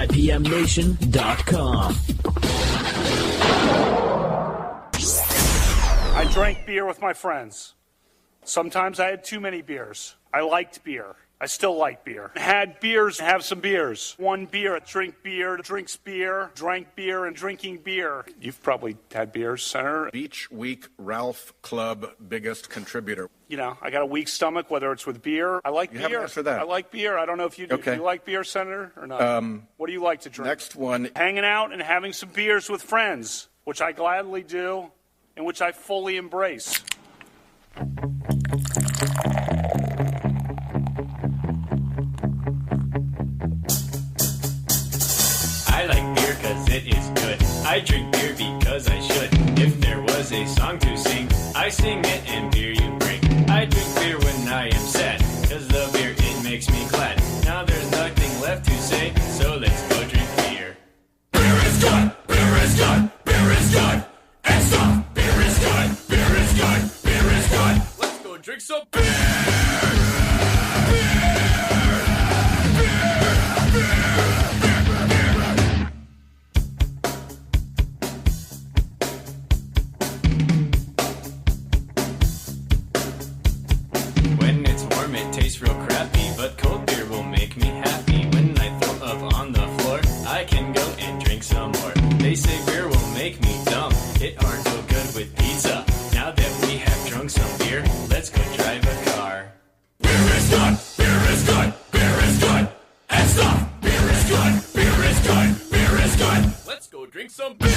IPMNation.com. I drank beer with my friends. Sometimes I had too many beers. I liked beer. I still like beer. Had beers, have some beers. One beer, drink beer, drinks beer, drank beer, and drinking beer. You've probably had beers, Senator. Beach Week Ralph Club biggest contributor. You know, I got a weak stomach, whether it's with beer. I like beer. You haven't answered that. I like beer. I don't know if you do. Okay. Do you like beer, Senator, or not? What do you like to drink? Next one. Hanging out and having some beers with friends, which I gladly do and which I fully embrace. I like beer cause it is good. I drink beer because I should. If there was a song to sing, I sing it and beer you bring. I drink beer when I am sad, cause the beer it makes me glad. Now there's nothing left to say, so let's go drink beer. Beer is good, beer is good, beer is good. And stuff, beer is good, beer is good, beer is good. Let's go drink some beer. It tastes real crappy, but cold beer will make me happy. When I throw up on the floor, I can go and drink some more. They say beer will make me dumb. It aren't so good with pizza. Now that we have drunk some beer, let's go drive a car. Beer is good, beer is good, beer is good. And stuff, beer is good, beer is good, beer is good. Let's go drink some beer.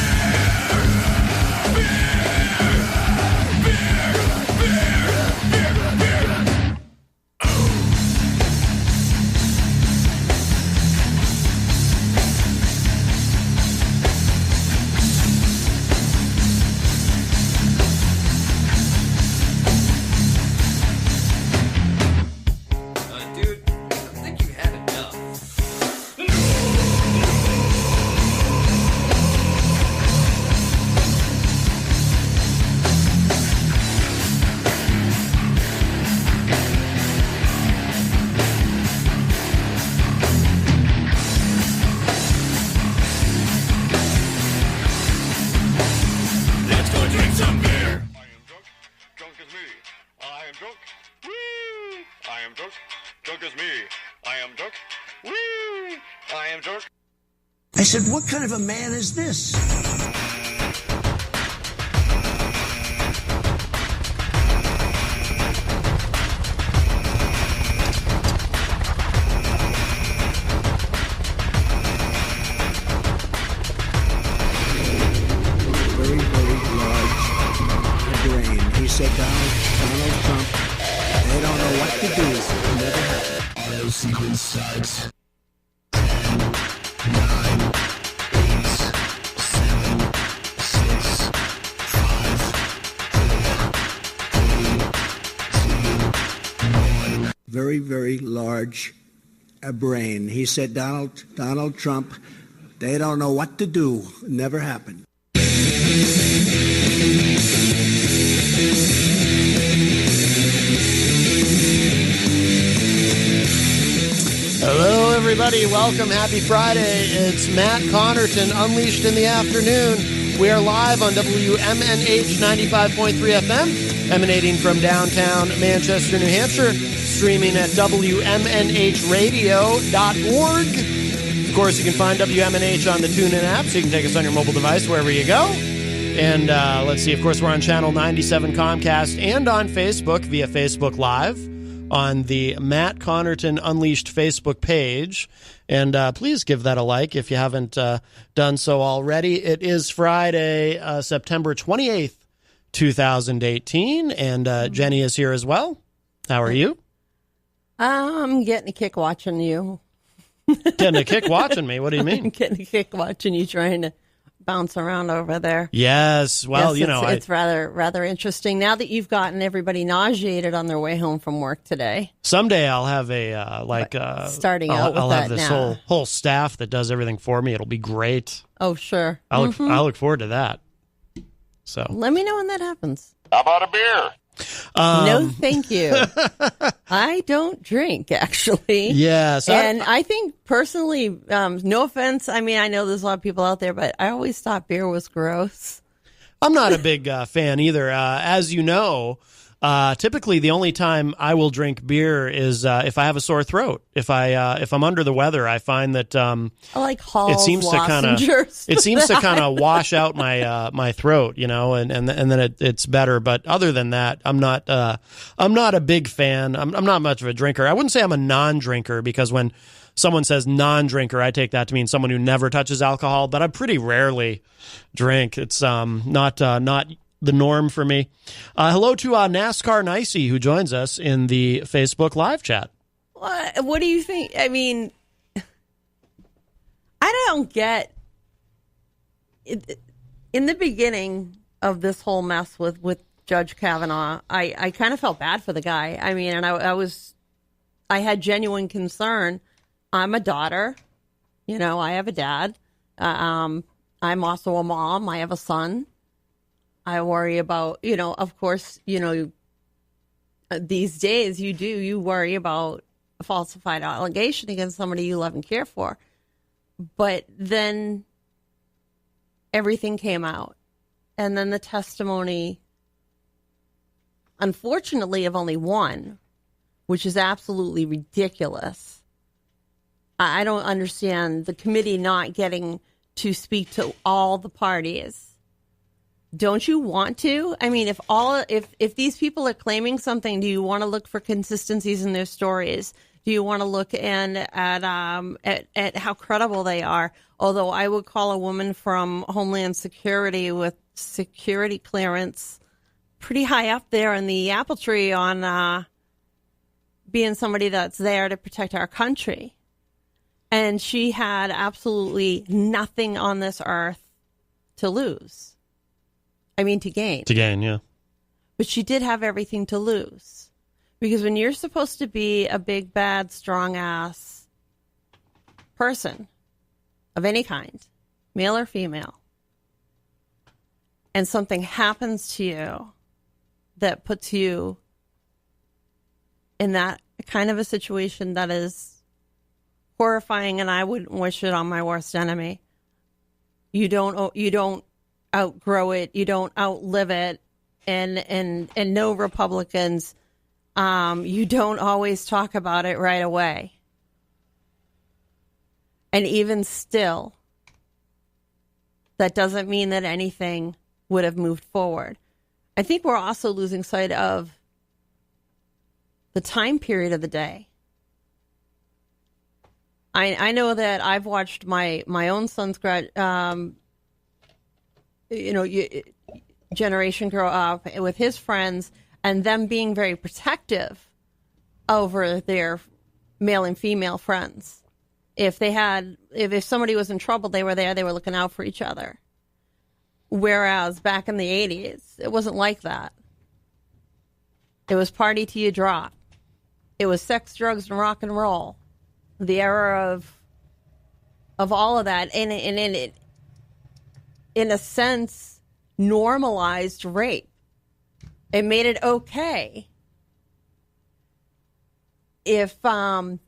I said, what kind of a man is this? Very, very large brain. He said, Donald Trump, they don't know what to do. Never happened. Auto sequence starts. 9, 8, 7, 6, 5, 4, 3, 2, 1. Very, very large brain. He said, Donald Trump, they don't know what to do. Never happened. Hello, everybody. Welcome. Happy Friday. It's Matt Connarton, Unleashed in the Afternoon. We are live on WMNH 95.3 FM, emanating from downtown Manchester, New Hampshire, streaming at WMNHradio.org. Of course, you can find WMNH on the TuneIn app, so you can take us on your mobile device wherever you go. And let's see, of course, we're on Channel 97 Comcast and on Facebook via Facebook Live on the Matt Connarton Unleashed Facebook page. And please give that a like if you haven't done so already. It is Friday, September 28th, 2018, and Jenny is here as well. How are you? I'm getting a kick watching you. Getting a kick watching me? What do you mean? I'm getting a kick watching you trying to bounce around over there. Yes. Well, yes, you know, it's rather interesting now that you've gotten everybody nauseated on their way home from work today. Someday I'll have starting out with I'll have that this now. whole staff that does everything for me. It'll be great. Oh, sure. I look forward to that. So let me know when that happens. How about a beer? No, thank you. I don't drink, actually. Yes. And I think personally, no offense. I mean, I know there's a lot of people out there, but I always thought beer was gross. I'm not a big fan either. As you know, typically the only time I will drink beer is if I have a sore throat. If I'm under the weather, I find that I like Hall's it seems to kind of wash out my throat, and then it's better. But other than that, I'm not a big fan. I'm not much of a drinker. I wouldn't say I'm a non-drinker, because when someone says non-drinker, I take that to mean someone who never touches alcohol. But I pretty rarely drink. It's not the norm for me. Hello to NASCAR Nicey, who joins us in the Facebook live chat. What do you think? I mean, I don't get it. In the beginning of this whole mess with Judge Kavanaugh, I kind of felt bad for the guy. I mean, and I had genuine concern. I'm a daughter, I have a dad. I'm also a mom. I have a son. I worry about, of course, these days you worry about a falsified allegation against somebody you love and care for. But then everything came out. And then the testimony, unfortunately, of only one, which is absolutely ridiculous. I don't understand the committee not getting to speak to all the parties. Don't you want to? I mean, if these people are claiming something, do you want to look for consistencies in their stories? Do you want to look at how credible they are? Although I would call a woman from Homeland Security with security clearance pretty high up there in the apple tree on being somebody that's there to protect our country. And she had absolutely nothing on this earth to lose. I mean, to gain. To gain, yeah. But she did have everything to lose. Because when you're supposed to be a big, bad, strong-ass person of any kind, male or female, and something happens to you that puts you in that kind of a situation that is horrifying, and I wouldn't wish it on my worst enemy. You don't outgrow it. You don't outlive it. And no Republicans, you don't always talk about it right away. And even still, that doesn't mean that anything would have moved forward. I think we're also losing sight of the time period of the day. I know that I've watched my own son's generation grow up with his friends and them being very protective over their male and female friends. If somebody was in trouble, they were there, they were looking out for each other. Whereas back in the 80s, it wasn't like that. It was party till you drop. It was sex, drugs, and rock and roll. The era of all of that. And it, in a sense, normalized rape. It made it okay if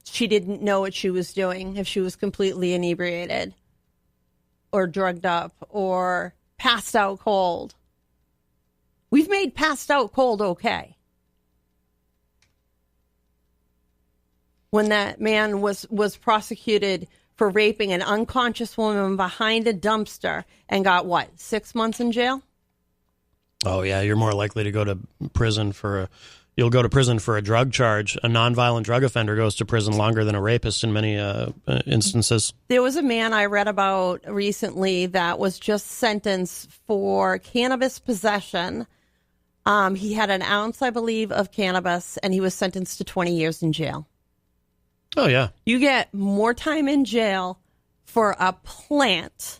she didn't know what she was doing, if she was completely inebriated or drugged up or passed out cold. We've made passed out cold okay. When that man was prosecuted for raping an unconscious woman behind a dumpster and got, 6 months in jail? Oh, yeah, you're more likely to go to prison you'll go to prison for a drug charge. A nonviolent drug offender goes to prison longer than a rapist in many instances. There was a man I read about recently that was just sentenced for cannabis possession. He had an ounce, I believe, of cannabis, and he was sentenced to 20 years in jail. Oh, yeah. You get more time in jail for a plant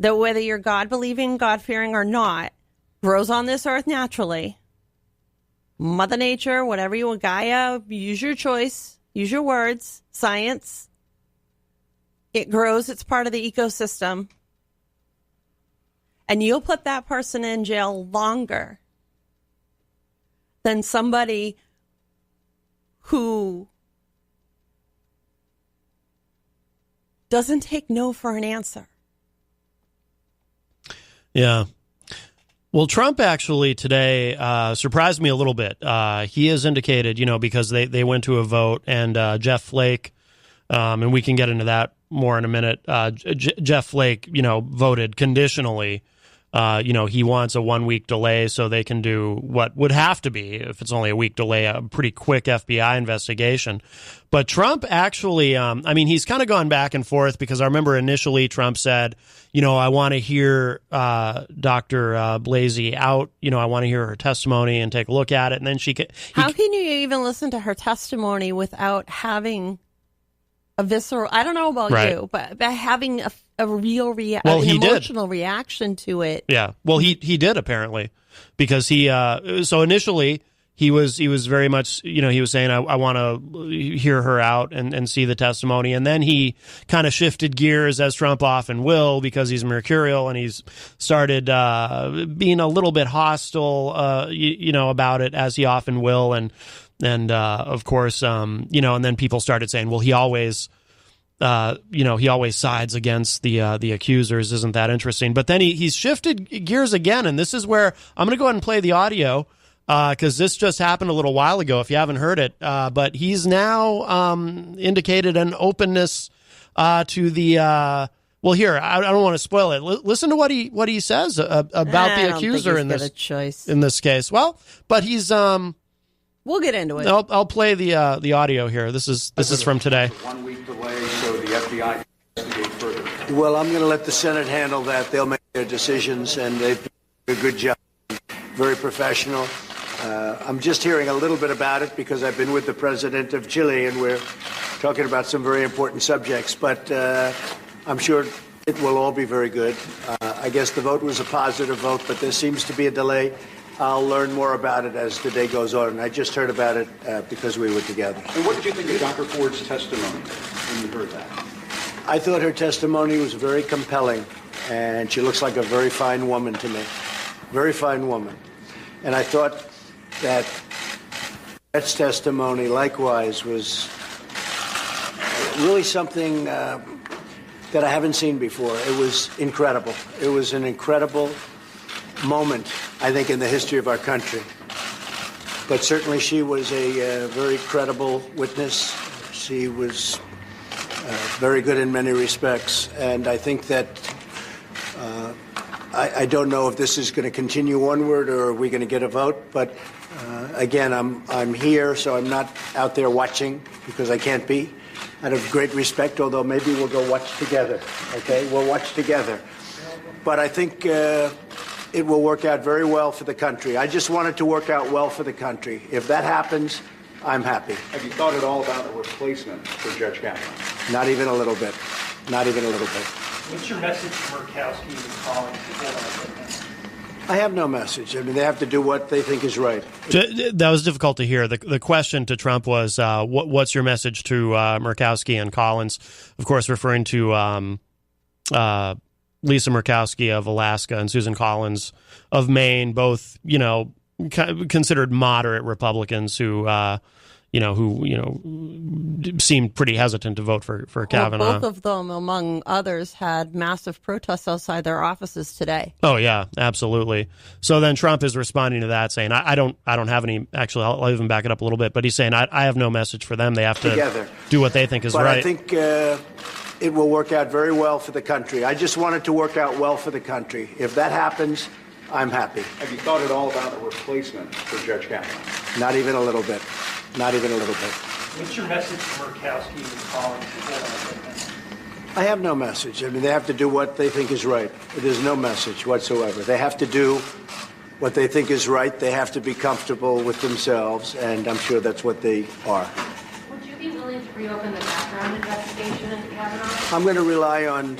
that, whether you're God-believing, God-fearing or not, grows on this earth naturally. Mother Nature, whatever you want, Gaia, use your choice, use your words, science. It grows, it's part of the ecosystem. And you'll put that person in jail longer than somebody who doesn't take no for an answer. Yeah. Well, Trump actually today surprised me a little bit. He has indicated, because they went to a vote, and Jeff Flake, and we can get into that more in a minute. Jeff Flake, voted conditionally. He wants a 1 week delay so they can do what would have to be, if it's only a week delay, a pretty quick FBI investigation. But Trump actually, he's kind of gone back and forth, because I remember initially Trump said, I want to hear Dr. Blasey out. I want to hear her testimony and take a look at it. And then How can you even listen to her testimony without having a visceral, I don't know about you, but having a real emotional reaction to it. Yeah. Well, he did, apparently, because he so initially he was very much, he was saying, I want to hear her out and see the testimony. And then he kind of shifted gears, as Trump often will, because he's mercurial, and he's started being a little bit hostile, about it, as he often will. And of course, and then people started saying, well, he always sides against the accusers. Isn't that interesting? But then he's shifted gears again, and this is where I'm going to go ahead and play the audio, because this just happened a little while ago, if you haven't heard it. But he's now indicated an openness to the. Well, here, I don't want to spoil it. Listen to what he says about the accuser in this case. Well, but he's. We'll get into it. I'll play the audio here. This is from today. 1 week delay so the FBI can investigate further. Well, I'm going to let the Senate handle that. They'll make their decisions, and they've done a good job. Very professional. I'm just hearing a little bit about it because I've been with the president of Chile, and we're talking about some very important subjects. But I'm sure it will all be very good. I guess the vote was a positive vote, but there seems to be a delay. I'll learn more about it as the day goes on. I just heard about it because we were together. And what did you think of Dr. Ford's testimony when you heard that? I thought her testimony was very compelling, and she looks like a very fine woman to me. Very fine woman. And I thought that Brett's testimony, likewise, was really something that I haven't seen before. It was incredible. It was an incredible moment, I think, in the history of our country. But certainly she was a very credible witness. She was very good in many respects. And I think that I don't know if this is going to continue onward or are we going to get a vote. But again, I'm here, so I'm not out there watching because I can't be, out of great respect, although maybe we'll go watch together. Okay, we'll watch together. But I think it will work out very well for the country. I just want it to work out well for the country. If that happens, I'm happy. Have you thought at all about a replacement for Judge Kavanaugh? Not even a little bit. Not even a little bit. What's your message to Murkowski and colleagues? I have no message. I mean, they have to do what they think is right. That was difficult to hear. The question to Trump was, what's your message to Murkowski and Collins? Of course, referring to Lisa Murkowski of Alaska and Susan Collins of Maine, both, considered moderate Republicans who seemed pretty hesitant to vote for Kavanaugh. Well, both of them, among others, had massive protests outside their offices today. Oh yeah, absolutely. So then Trump is responding to that, saying, "I don't have any." Actually, I'll even back it up a little bit. But he's saying, "I have no message for them. They have to together do what they think is but right." I think it will work out very well for the country. I just want it to work out well for the country. If that happens, I'm happy. Have you thought at all about a replacement for Judge Kavanaugh? Not even a little bit. Not even a little bit. What's your message to Murkowski and colleagues? I have no message. I mean, they have to do what they think is right. There's no message whatsoever. They have to do what they think is right. They have to be comfortable with themselves, and I'm sure that's what they are. Would you be willing to reopen the background investigation into Kavanaugh? I'm going to rely on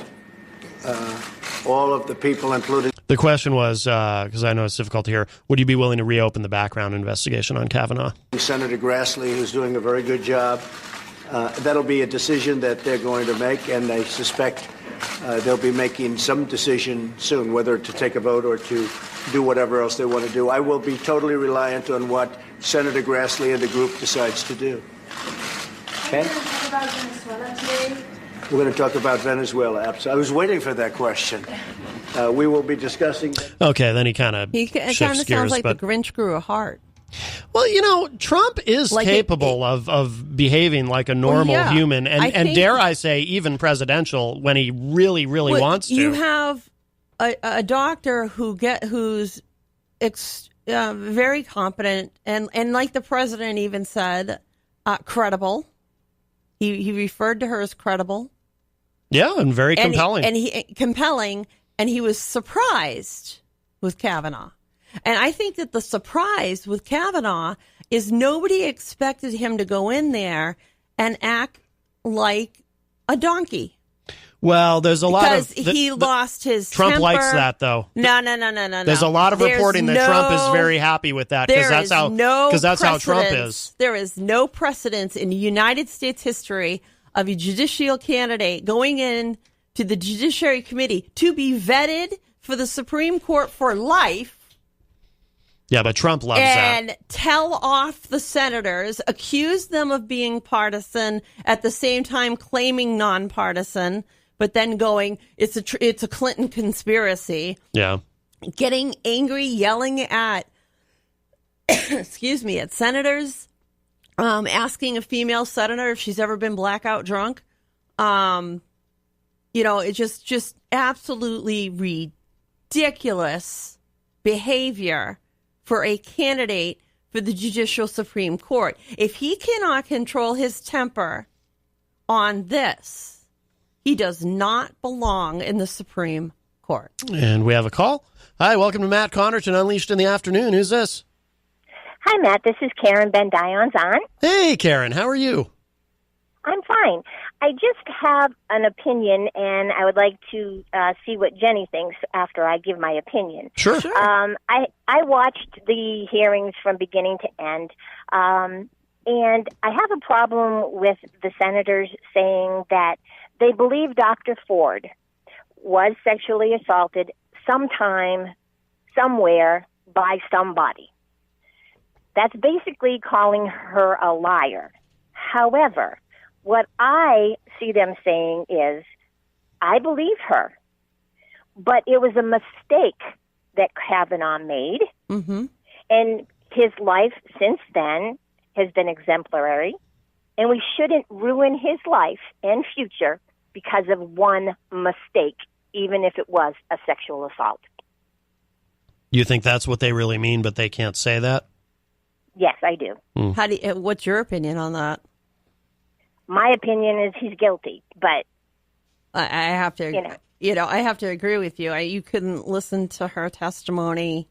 all of the people, including... The question was, because I know it's difficult to hear, would you be willing to reopen the background investigation on Kavanaugh? Senator Grassley, who's doing a very good job. That'll be a decision that they're going to make, and I suspect they'll be making some decision soon, whether to take a vote or to do whatever else they want to do. I will be totally reliant on what Senator Grassley and the group decides to do. Okay? Are you going to talk about Venezuela today? We're going to talk about Venezuela. I was waiting for that question. We will be discussing. Okay, then he kind of It kind shifts of gears. sounds like But the Grinch grew a heart. well, Trump is Like capable of behaving like a normal yeah. human, I and think- dare I say, even presidential when he really, really wants to. You have a doctor who's very competent and like the president even said, credible. He referred to her as credible. Yeah, and very compelling. And he was surprised with Kavanaugh. And I think that the surprise with Kavanaugh is nobody expected him to go in there and act like a donkey. Well, there's a lot of... Because he lost his Trump temper. likes that, though. No. There's a lot of reporting that Trump is very happy with that, because that's how Trump is. There is no precedence in United States history of a judicial candidate going in to the Judiciary Committee to be vetted for the Supreme Court for life. Yeah, but Trump loves and that. tell off the senators, accuse them of being partisan, at the same time claiming nonpartisan, but then going, it's a Clinton conspiracy. Yeah. Getting angry, yelling at, at senators, asking a female senator if she's ever been blackout drunk. It's just absolutely ridiculous behavior for a candidate for the Judicial Supreme Court. If he cannot control his temper on this, he does not belong in the Supreme Court. And we have a call. Hi, welcome to Matt Connarton Unleashed in the Afternoon. Who's this? Hi, Matt. This is Karen Ben-Dion's aunt. Hey, Karen. How are you? I'm fine. I just have an opinion, and I would like to see what Jenny thinks after I give my opinion. Sure. I watched the hearings from beginning to end, and I have a problem with the senators saying that they believe Dr. Ford was sexually assaulted sometime, somewhere, by somebody. That's basically calling her a liar. However, what I see them saying is, I believe her, but it was a mistake that Kavanaugh made, and his life since then has been exemplary, and we shouldn't ruin his life and future because of one mistake, even if it was a sexual assault. You think that's what they really mean, but they can't say that? Yes, I do. What's your opinion on that? My opinion is he's guilty, but I have to, I have to agree with you. You couldn't listen to her testimony,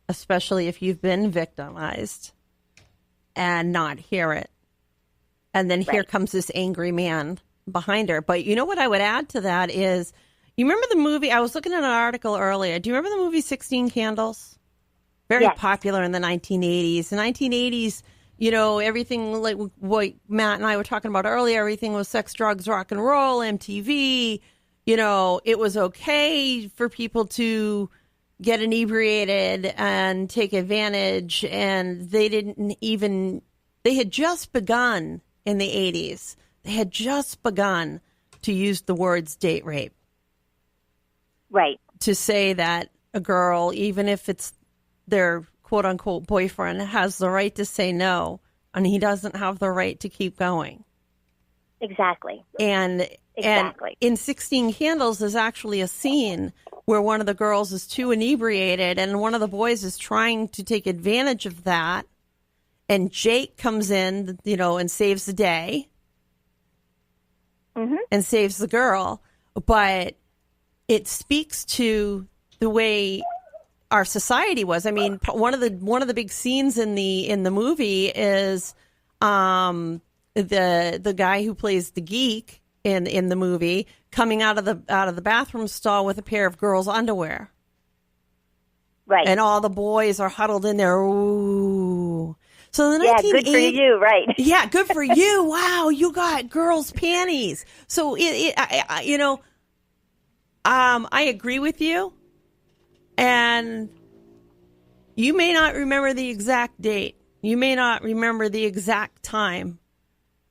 especially if you've been victimized, and not hear it. And then here comes this angry man behind her. But you know what I would add to that is, you remember the movie? I was looking at an article earlier. Do you remember the movie 16 Candles? Very popular in the 1980s. The 1980s. Everything like what Matt and I were talking about earlier, everything was sex, drugs, rock and roll, MTV. It was okay for people to get inebriated and take advantage. And they had just begun in the 80s. They had just begun to use the words date rape. Right. To say that a girl, even if it's their quote-unquote boyfriend, has the right to say no, and he doesn't have the right to keep going. Exactly. And in 16 Candles, there's actually a scene where one of the girls is too inebriated, and one of the boys is trying to take advantage of that, and Jake comes in, and saves the day, and saves the girl. But it speaks to the way our society was. I mean, one of the big scenes in the movie is the guy who plays the geek in the movie coming out of the bathroom stall with a pair of girls' underwear. Right. And all the boys are huddled in there. Ooh. So the good for you, right? Yeah, good for you. Wow, you got girls' panties. So I agree with you. And you may not remember the exact date. You may not remember the exact time.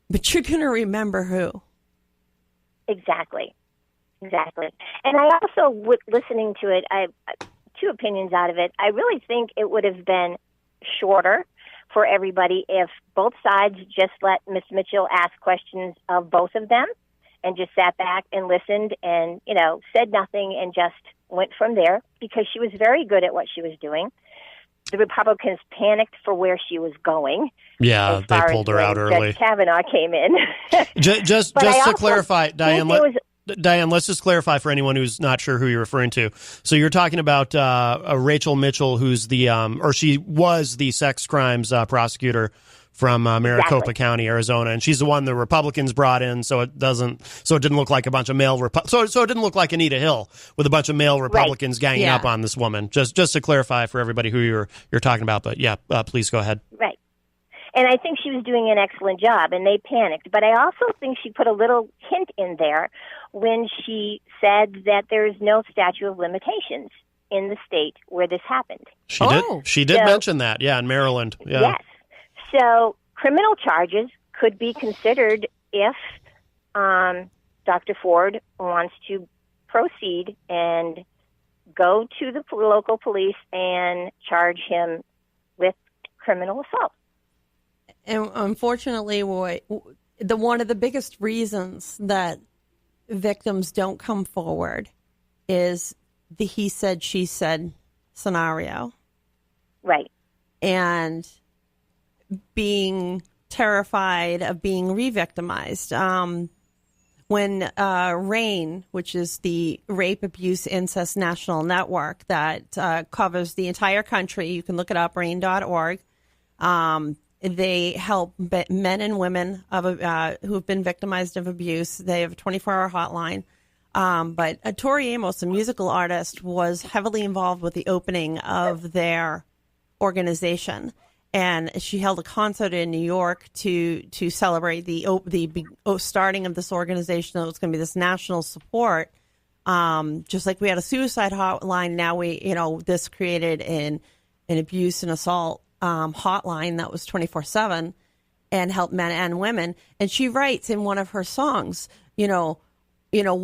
But you're going to remember who. Exactly. And I also, listening to it, I two opinions out of it. I really think it would have been shorter for everybody if both sides just let Miss Mitchell ask questions of both of them and just sat back and listened and, said nothing and just went from there, because she was very good at what she was doing. The Republicans panicked for where she was going. Yeah, they pulled her out early. Judge Kavanaugh came in. just to clarify, Diane, Diane, let's just clarify for anyone who's not sure who you're referring to. So you're talking about Rachel Mitchell, who's she was the sex crimes prosecutor from Maricopa County, Arizona, and she's the one the Republicans brought in, so it didn't look like a bunch of male so it didn't look like Anita Hill with a bunch of male Republicans ganging up on this woman. Just to clarify for everybody who you're talking about, but please go ahead. Right. And I think she was doing an excellent job, and they panicked. But I also think she put a little hint in there when she said that there's no statute of limitations in the state where this happened. She did mention that, in Maryland. Yeah. Yes. So criminal charges could be considered if Dr. Ford wants to proceed and go to the local police and charge him with criminal assault. And unfortunately, one of the biggest reasons that victims don't come forward is the he said, she said scenario. Right. And being terrified of being re-victimized. When RAINN, which is the Rape, Abuse, Incest National Network that covers the entire country, you can look it up, rainn.org. They help men and women who have been victimized of abuse. They have a 24-hour hotline. But Tori Amos, a musical artist, was heavily involved with the opening of their organization. And she held a concert in New York to celebrate the starting of this organization. That was going to be this national support. Just like we had a suicide hotline, now this created an abuse and assault hotline that was 24/7 and helped men and women. And she writes in one of her songs, why do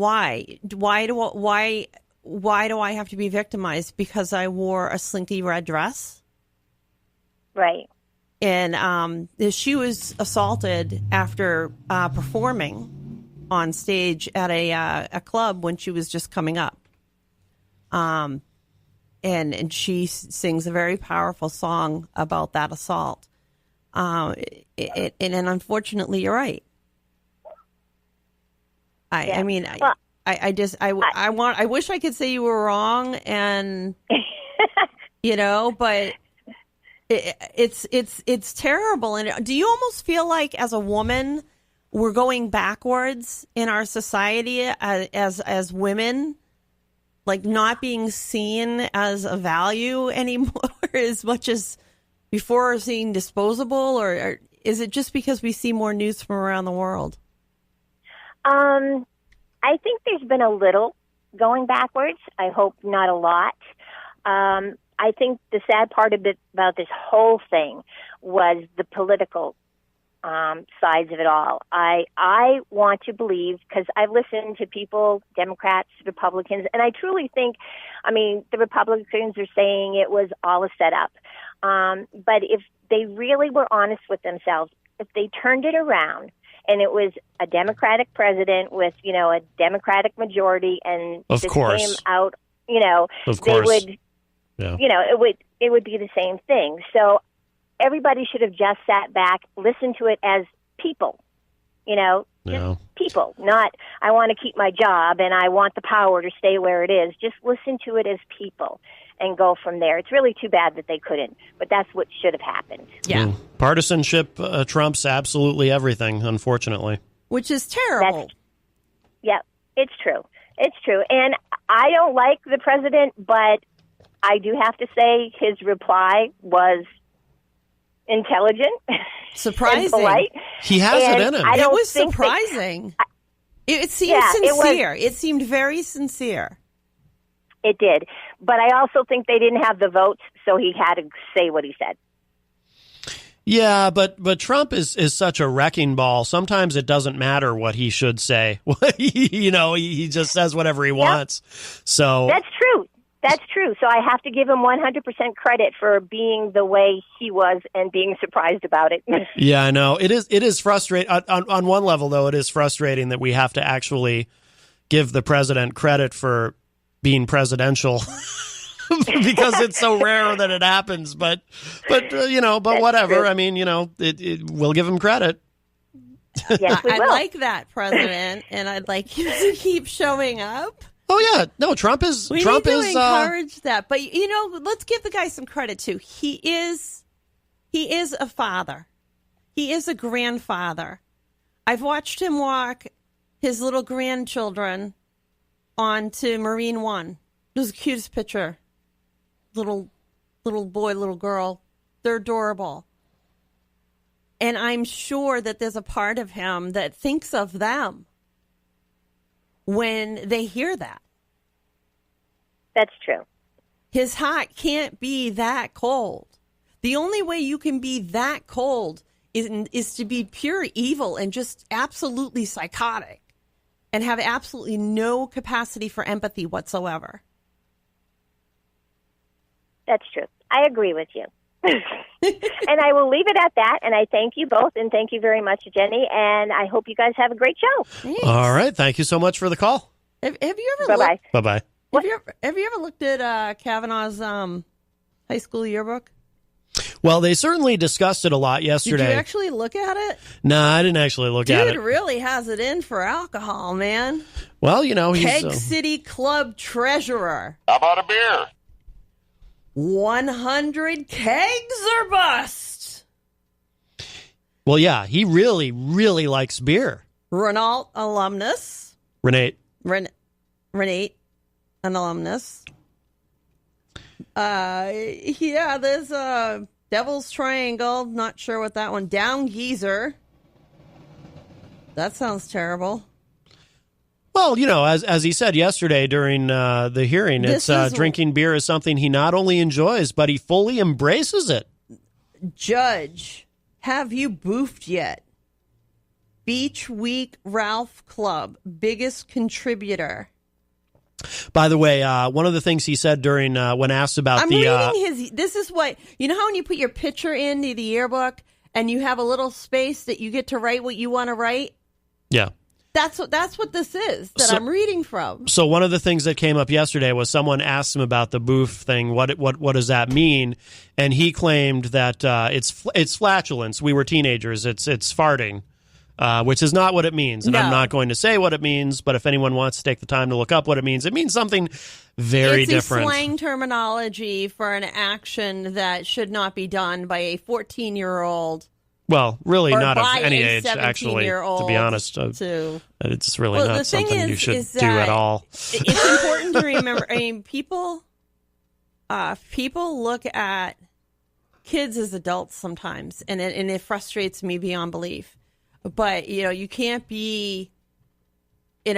I have to be victimized because I wore a slinky red dress? Right. And she was assaulted after performing on stage at a club when she was just coming up. And she sings a very powerful song about that assault. And unfortunately, you're right. I wish I could say you were wrong, and but it's terrible. And do you almost feel like, as a woman, we're going backwards in our society as women? Like not being seen as a value anymore as much as before, or seen disposable, or is it just because we see more news from around the world? I think there's been a little going backwards. I hope not a lot. I think the sad part about this whole thing was the political sides of it all. I want to believe, because I've listened to people, Democrats, Republicans, and I truly think, the Republicans are saying it was all a setup. But if they really were honest with themselves, if they turned it around and it was a Democratic president with, a Democratic majority, and of this course came out, of course. they would, it would be the same thing. So everybody should have just sat back, listened to it as people, just people, not I want to keep my job and I want the power to stay where it is. Just listen to it as people and go from there. It's really too bad that they couldn't, but that's what should have happened. Yeah. Partisanship trumps absolutely everything, unfortunately. Which is terrible. It's true. It's true. And I don't like the president, but I do have to say his reply was intelligent, surprising, and polite. He has it in him. It was surprising. It seemed sincere. It seemed very sincere. It did. But I also think they didn't have the votes, so he had to say what he said. Yeah, but Trump is such a wrecking ball. Sometimes it doesn't matter what he should say. He just says whatever he wants. So that's true. That's true. So I have to give him 100% credit for being the way he was and being surprised about it. Yeah, I know. It is frustrating. On one level, though, it is frustrating that we have to actually give the president credit for being presidential because it's so rare that it happens. But whatever. True. I mean, we'll give him credit. Yes, we will. I like that, President, and I'd like him to keep showing up. Oh yeah, no, Trump is. We need to encourage that, but let's give the guy some credit too. He is a father. He is a grandfather. I've watched him walk his little grandchildren onto Marine One. It was the cutest picture. Little boy, little girl. They're adorable. And I'm sure that there's a part of him that thinks of them when they hear that. That's true. His heart can't be that cold. The only way you can be that cold is to be pure evil and just absolutely psychotic and have absolutely no capacity for empathy whatsoever. That's true. I agree with you. And I will leave it at that. And I thank you both. And thank you very much, Jenny. And I hope you guys have a great show. Thanks. All right. Thank you so much for the call. Have you ever Bye-bye. Bye-bye. Have you ever looked at Kavanaugh's high school yearbook? Well, they certainly discussed it a lot yesterday. Did you actually look at it? No, I didn't actually look at it. Dude really has it in for alcohol, man. Well, he's... Keg City Club treasurer. How about a beer? 100 kegs or bust. Well, yeah, he really, really likes beer. Renault alumnus. Renate, an alumnus. There's a Devil's Triangle. Not sure what that one. Down Geezer. That sounds terrible. Well, as he said yesterday during the hearing, drinking beer is something he not only enjoys, but he fully embraces it. Judge, have you boofed yet? Beach Week Ralph Club, biggest contributor. By the way, one of the things he said during when asked about reading his. This is what how when you put your picture into the yearbook and you have a little space that you get to write what you want to write. Yeah. That's what this is that I'm reading from. So one of the things that came up yesterday was someone asked him about the boof thing. What does that mean? And he claimed that it's flatulence. We were teenagers. It's farting, which is not what it means. And I'm not going to say what it means. But if anyone wants to take the time to look up what it means something very different. It's slang terminology for an action that should not be done by a 14-year-old. Well, really or not of by any a age, actually, to be honest. It's really not something you should do at all. It's important to remember, people look at kids as adults sometimes, and it frustrates me beyond belief. But, you can't be, a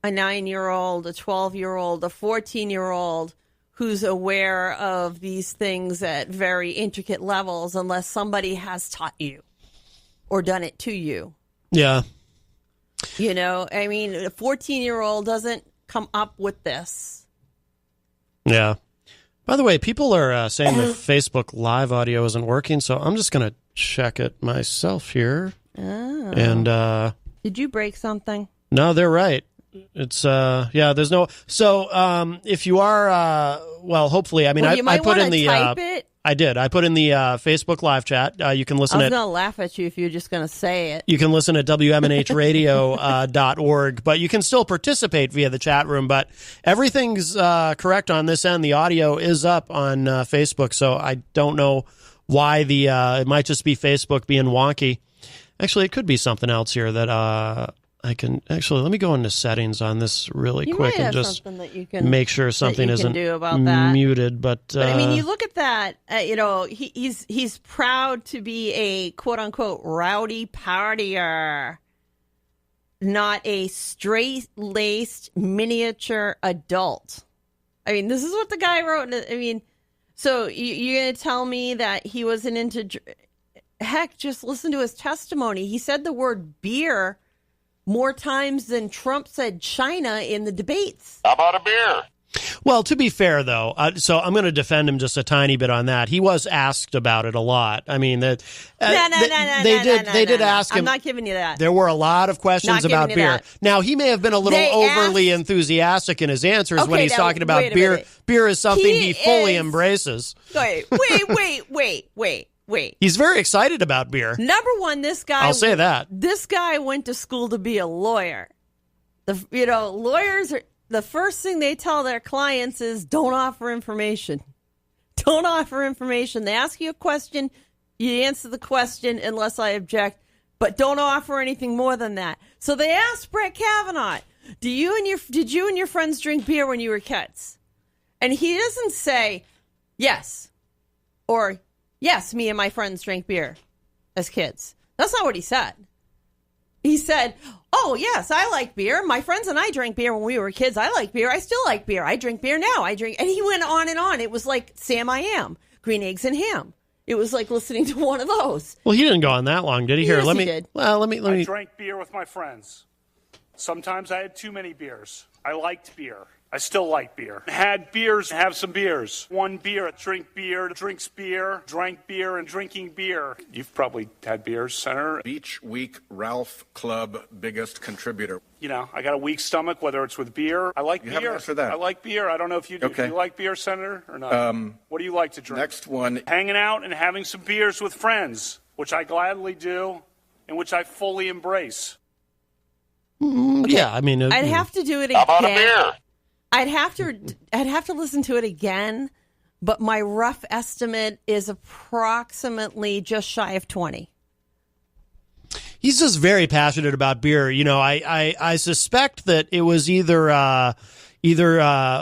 9-year-old, a 12-year-old, a 14-year-old who's aware of these things at very intricate levels unless somebody has taught you or done it to you. Yeah. A 14-year-old doesn't come up with this. Yeah. By the way, people are saying the Facebook Live audio isn't working, so I'm just going to check it myself here. Oh. And did you break something? No, they're right. It's there's no. So if you are hopefully, I put in the type it. I did. I put in the Facebook live chat. You can listen. I was going to laugh at you if you're just going to say it. You can listen at WMNHradio.org, but you can still participate via the chat room. But everything's correct on this end. The audio is up on Facebook, so I don't know why it might just be Facebook being wonky. Actually, it could be something else here that I can actually let me go into settings on this really quick and just make sure something isn't muted. But you look at that. He's proud to be a quote unquote rowdy partier. not a straight-laced miniature adult. I mean, this is what the guy wrote. I mean, so you're going to tell me that he wasn't into... Heck, just listen to his testimony. He said the word beer more times than Trump said China in the debates. How about a beer? Well, to be fair, though, so I'm going to defend him just a tiny bit on that. He was asked about it a lot. I mean, they did ask him. I'm not giving you that. There were a lot of questions about beer. That. Now, he may have been a little overly enthusiastic in his answers when he's talking about beer. Beer is something he fully embraces. Wait. He's very excited about beer. Number one, this guy... I'll say that. This guy went to school to be a lawyer. Lawyers are... The first thing they tell their clients is don't offer information. Don't offer information. They ask you a question, you answer the question unless I object, but don't offer anything more than that. So they asked Brett Kavanaugh, did you and your friends drink beer when you were kids? And he doesn't say yes or yes, me and my friends drank beer as kids. That's not what he said. He said, oh, yes, I like beer. My friends and I drank beer when we were kids. I like beer. I still like beer. I drink beer now. And he went on and on. It was like Sam I Am, Green Eggs and Ham. It was like listening to one of those. Well, he didn't go on that long, did he? Here, yes, let me. He did. Well, let me. I drank beer with my friends. Sometimes I had too many beers. I liked beer. I still like beer. Had beers, have some beers. One beer, drink beer, drinks beer, drank beer, and drinking beer. You've probably had beers, Senator. Beach Week Ralph Club biggest contributor. You know, I got a weak stomach, whether it's with beer. I like beer. You haven't answered that. I like beer. I don't know if you do. Okay. Do you like beer, Senator, or not? What do you like to drink? Next one. Hanging out and having some beers with friends, which I gladly do, and which I fully embrace. Okay. Yeah, I mean... I'd have to do it again. How about a beer? I'd have to listen to it again, but my rough estimate is approximately just shy of 20. He's just very passionate about beer. You know, I suspect that it was either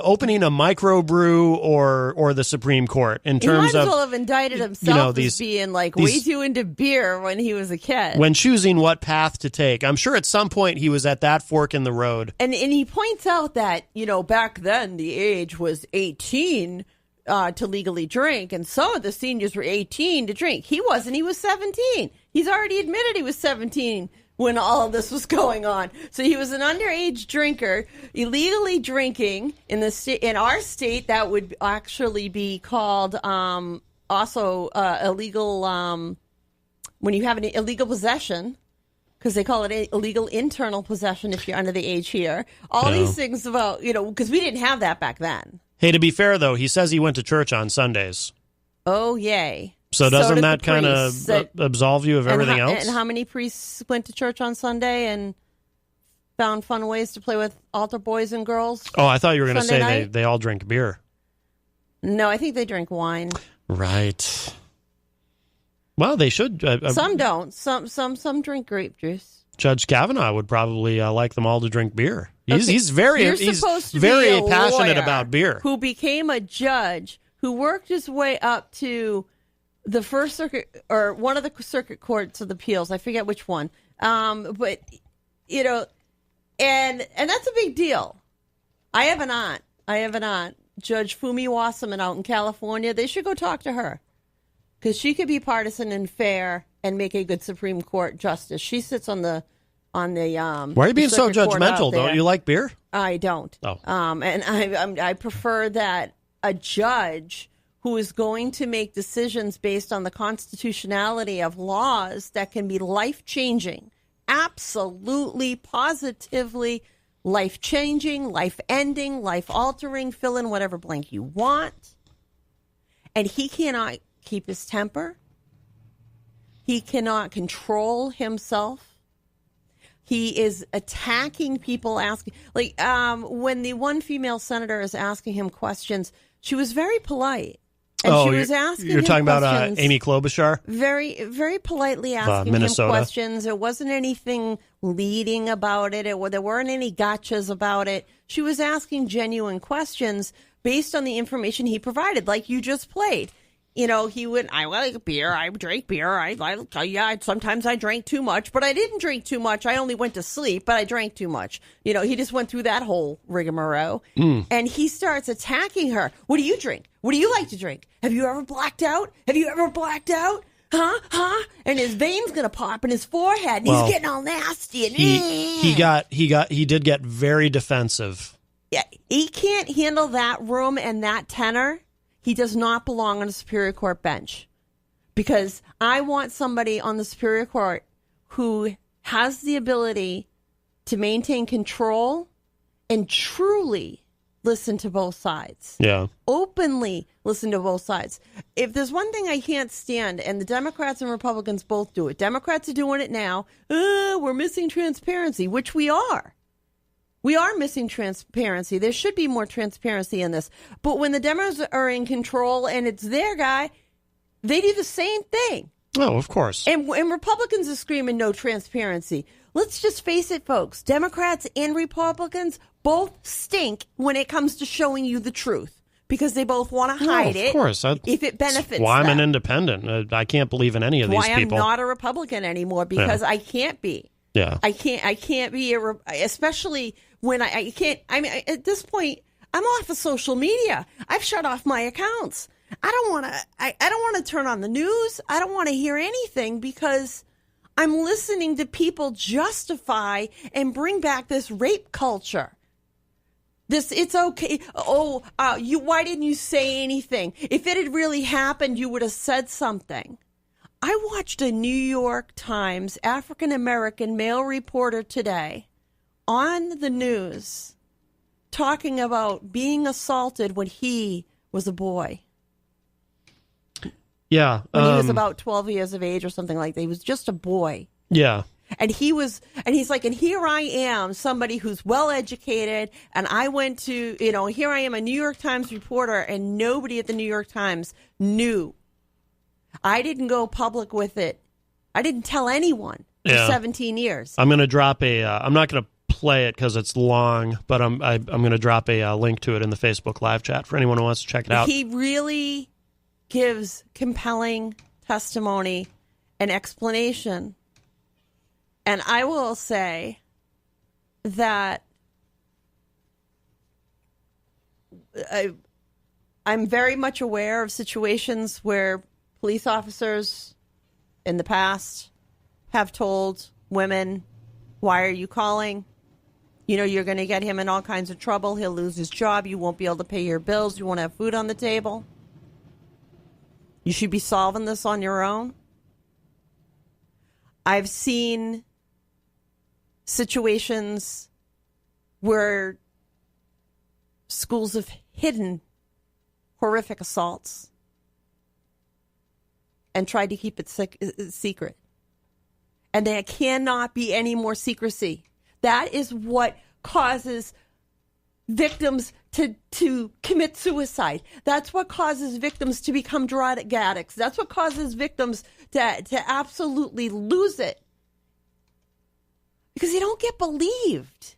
opening a microbrew or the Supreme Court in terms of... He might as well have indicted himself as being like way too into beer when he was a kid. When choosing what path to take. I'm sure at some point he was at that fork in the road. And he points out that, back then the age was 18 to legally drink, and some of the seniors were 18 to drink. He wasn't. He was 17. He's already admitted he was 17 when all of this was going on. So he was an underage drinker, illegally drinking in our state. That would actually be called also illegal when you have an illegal possession, because they call it illegal internal possession if you're under the age here. All these things about, because we didn't have that back then. Hey, to be fair, though, he says he went to church on Sundays. Oh, yay. So doesn't that kind of absolve you of everything else? And how many priests went to church on Sunday and found fun ways to play with altar boys and girls? Oh, I thought you were going to say they all drink beer. No, I think they drink wine. Right. Well, they should. Some don't. Some drink grape juice. Judge Kavanaugh would probably like them all to drink beer. He's very passionate about beer. Who became a judge, who worked his way up to the First Circuit or one of the circuit courts of appeals. I forget which one. But and that's a big deal. I have an aunt, Judge Fumi Wasserman out in California. They should go talk to her, because she could be partisan and fair and make a good Supreme Court justice. She sits on the Why are you being so judgmental? Don't you like beer? I don't. Oh. And I prefer that a judge who is going to make decisions based on the constitutionality of laws that can be life-changing, absolutely, positively life-changing, life-ending, life-altering, fill in whatever blank you want. And he cannot keep his temper. He cannot control himself. He is attacking people, asking, when the one female senator is asking him questions, she was very polite. And she was asking him you're talking questions, about Amy Klobuchar? Very, very politely asking him questions. There wasn't anything leading about it. There weren't any gotchas about it. She was asking genuine questions based on the information he provided, like you just played. he would, I like beer, I drank beer, sometimes I drank too much, but I didn't drink too much. I only went to sleep, but I drank too much. He just went through that whole rigmarole. And he starts attacking her. What do you drink? What do you like to drink? Have you ever blacked out? Have you ever blacked out? Huh? And his veins gonna pop in his forehead, and he's getting all nasty. And he did get very defensive. Yeah, he can't handle that room and that tenor. He does not belong on a Superior Court bench, because I want somebody on the Superior Court who has the ability to maintain control and truly listen to both sides. Yeah. Openly listen to both sides. If there's one thing I can't stand, and the Democrats and Republicans both do it, Democrats are doing it now, we're missing transparency, which we are. We are missing transparency. There should be more transparency in this. But when the Demos are in control and it's their guy, they do the same thing. Oh, of course. And Republicans are screaming no transparency. Let's just face it, folks. Democrats and Republicans both stink when it comes to showing you the truth, because they both want to hide it. Of course. If it benefits them. I'm an independent. I can't believe in any of these people. Why I'm not a Republican anymore, because I can't be. Yeah. I can't be, especially when I can't. I mean, at this point, I'm off of social media. I've shut off my accounts. I don't want to turn on the news. I don't want to hear anything, because I'm listening to people justify and bring back this rape culture. It's okay. Why didn't you say anything? If it had really happened, you would have said something. I watched a New York Times African-American male reporter today on the news talking about being assaulted when he was a boy. Yeah. When he was about 12 years of age or something like that. He was just a boy. Yeah. And he's like, and here I am, somebody who's well educated, and I went to, here I am, a New York Times reporter, and nobody at the New York Times knew. I didn't go public with it. I didn't tell anyone for 17 years. I'm going to drop I'm not going to play it because it's long, but I'm going to drop a link to it in the Facebook live chat for anyone who wants to check it out. He really gives compelling testimony and explanation. And I will say that I'm very much aware of situations where police officers in the past have told women, why are you calling? You're going to get him in all kinds of trouble. He'll lose his job. You won't be able to pay your bills. You won't have food on the table. You should be solving this on your own. I've seen situations where schools have hidden horrific assaults and tried to keep it secret. And there cannot be any more secrecy. That is what causes victims to commit suicide. That's what causes victims to become drug addicts. That's what causes victims to absolutely lose it. Because they don't get believed.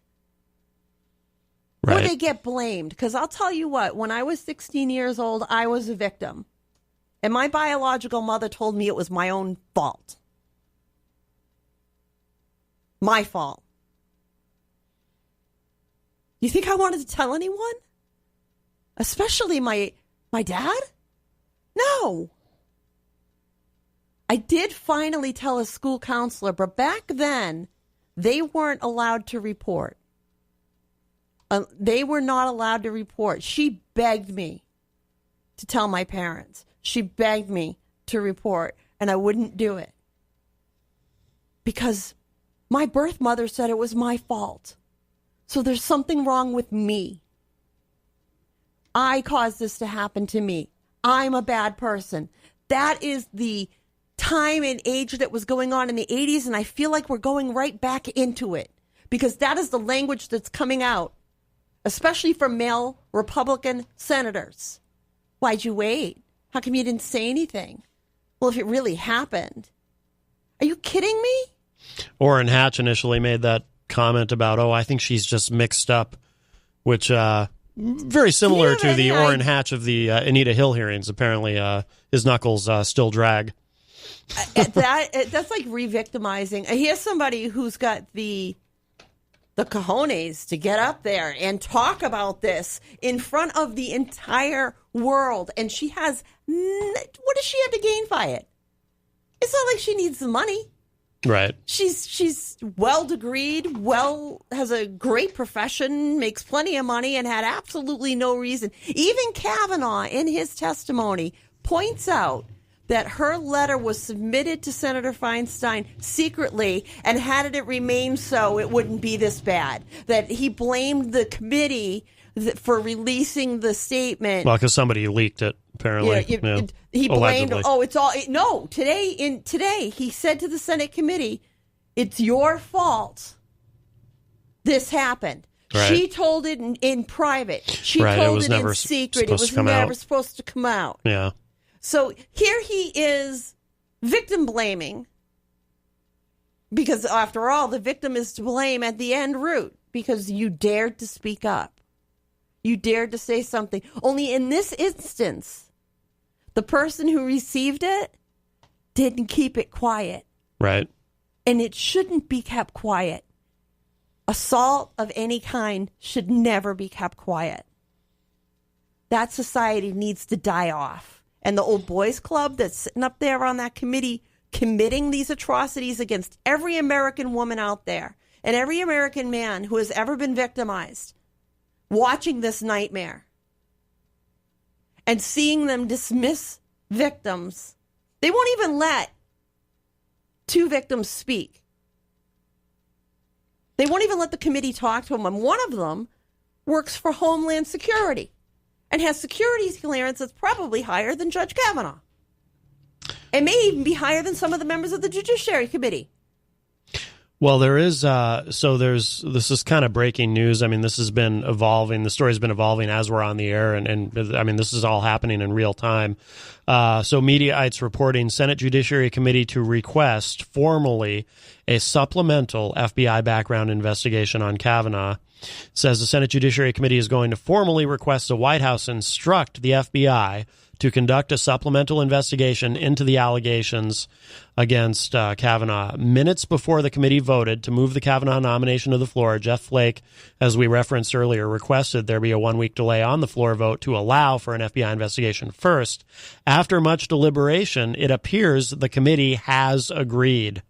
Right. Or they get blamed. Because I'll tell you what, when I was 16 years old, I was a victim. And my biological mother told me it was my own fault. My fault. You think I wanted to tell anyone? Especially my dad? No. I did finally tell a school counselor, but back then, they weren't allowed to report. They were not allowed to report. She begged me to tell my parents. She begged me to report, and I wouldn't do it. Because my birth mother said it was my fault. So there's something wrong with me. I caused this to happen to me. I'm a bad person. That is the time and age that was going on in the 80s, and I feel like we're going right back into it. Because that is the language that's coming out, especially from male Republican senators. Why'd you wait? How come you didn't say anything? Well, if it really happened. Are you kidding me? Orrin Hatch initially made that comment about, I think she's just mixed up, which very similar to the any Orrin Hatch of the Anita Hill hearings. Apparently, his knuckles still drag. That's like re-victimizing. Here's somebody who's got the cojones to get up there and talk about this in front of the entire world, and she has what does she have to gain by it? It's not like she needs the money. Right. She's well degreed, has a great profession, makes plenty of money, and had absolutely no reason. Even Kavanaugh, in his testimony, points out that her letter was submitted to Senator Feinstein secretly, and had it remained so, it wouldn't be this bad. That he blamed the committee for releasing the statement. Well, because somebody leaked it, apparently. He blamed. Allegedly. Today he said to the Senate committee, "It's your fault. This happened." Right. She told it in private. She Right, told it was never in secret. It was supposed to come never out. supposed to come out. Yeah. So here he is victim blaming, because after all, the victim is to blame at the end root, because you dared to speak up. You dared to say something. Only in this instance, the person who received it didn't keep it quiet. Right. And it shouldn't be kept quiet. Assault of any kind should never be kept quiet. That society needs to die off. And the old boys club that's sitting up there on that committee committing these atrocities against every American woman out there and every American man who has ever been victimized, watching this nightmare and seeing them dismiss victims. They won't even let two victims speak. They won't even let the committee talk to them. And one of them works for Homeland Security and has security clearance that's probably higher than Judge Kavanaugh. It may even be higher than some of the members of the Judiciary Committee. Well, there is, this is kind of breaking news. I mean, this has been evolving. The story's been evolving as we're on the air. And I mean, this is all happening in real time. So Mediaites reporting Senate Judiciary Committee to request formally a supplemental FBI background investigation on Kavanaugh. Says the Senate Judiciary Committee is going to formally request the White House instruct the FBI to conduct a supplemental investigation into the allegations against Kavanaugh. Minutes before the committee voted to move the Kavanaugh nomination to the floor, Jeff Flake, as we referenced earlier, requested there be a 1-week delay on the floor vote to allow for an FBI investigation first. After much deliberation, it appears the committee has agreed.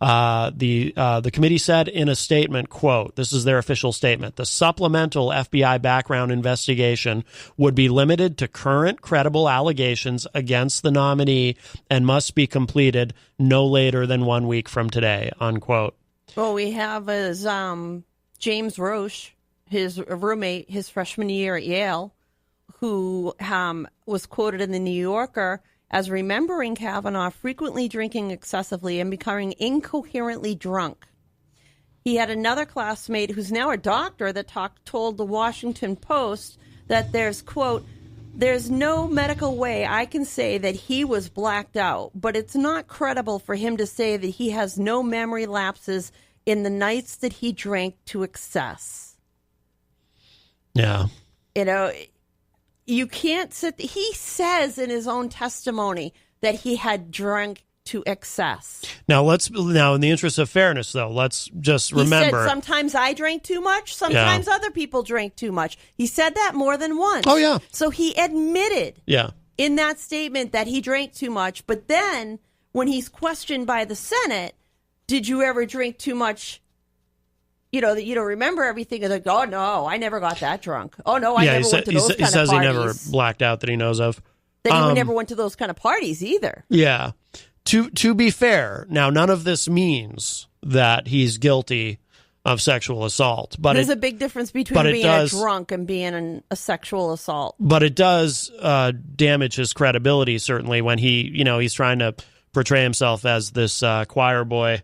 The committee said in a statement, quote, this is their official statement, the supplemental FBI background investigation would be limited to current credible allegations against the nominee and must be completed no later than 1 week from today, unquote. Well, we have as James Roche, his roommate, his freshman year at Yale, who was quoted in the New Yorker as remembering Kavanaugh frequently drinking excessively and becoming incoherently drunk. He had another classmate who's now a doctor that told the Washington Post that there's, quote, there's no medical way I can say that he was blacked out, but it's not credible for him to say that he has no memory lapses in the nights that he drank to excess. Yeah. You know, you can't sit. He says in his own testimony that he had drunk to excess. Now, in the interest of fairness, though, let's just remember. He said, sometimes I drank too much. Sometimes other people drank too much. He said that more than once. Oh, yeah. So he admitted in that statement that he drank too much. But then when he's questioned by the Senate, did you ever drink too much? You know, that you don't remember everything. It's like, oh, no, I never got that drunk. Oh, no, I never went to those kind of parties. He says he never blacked out that he knows of. That he never went to those kind of parties either. Yeah. To be fair, now, none of this means that he's guilty of sexual assault. But there's a big difference between being a drunk and being a sexual assault. But it does damage his credibility, certainly, when he's trying to portray himself as this choir boy.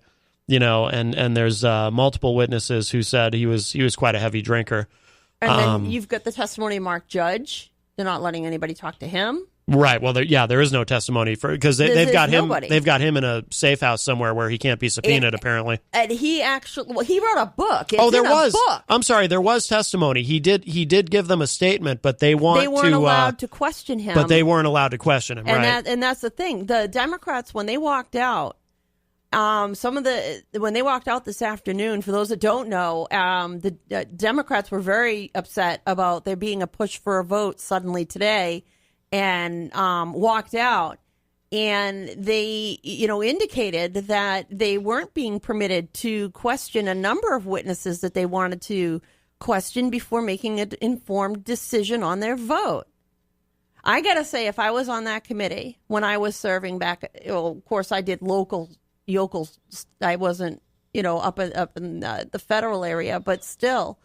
And there's multiple witnesses who said he was quite a heavy drinker. And then you've got the testimony of Mark Judge. They're not letting anybody talk to him. Right. Well, there is no testimony because they've got him. Nobody. They've got him in a safe house somewhere where he can't be subpoenaed. Apparently, and he wrote a book. It's there was. Book. I'm sorry, there was testimony. He did give them a statement, but they weren't allowed to question him. But they weren't allowed to question him. And and that's the thing. The Democrats, when they walked out, when they walked out this afternoon, for those that don't know, the Democrats were very upset about there being a push for a vote suddenly today. And walked out, and they, indicated that they weren't being permitted to question a number of witnesses that they wanted to question before making an informed decision on their vote. I gotta say, if I was on that committee when I was serving back, of course I did local. I wasn't, up in the federal area, but still.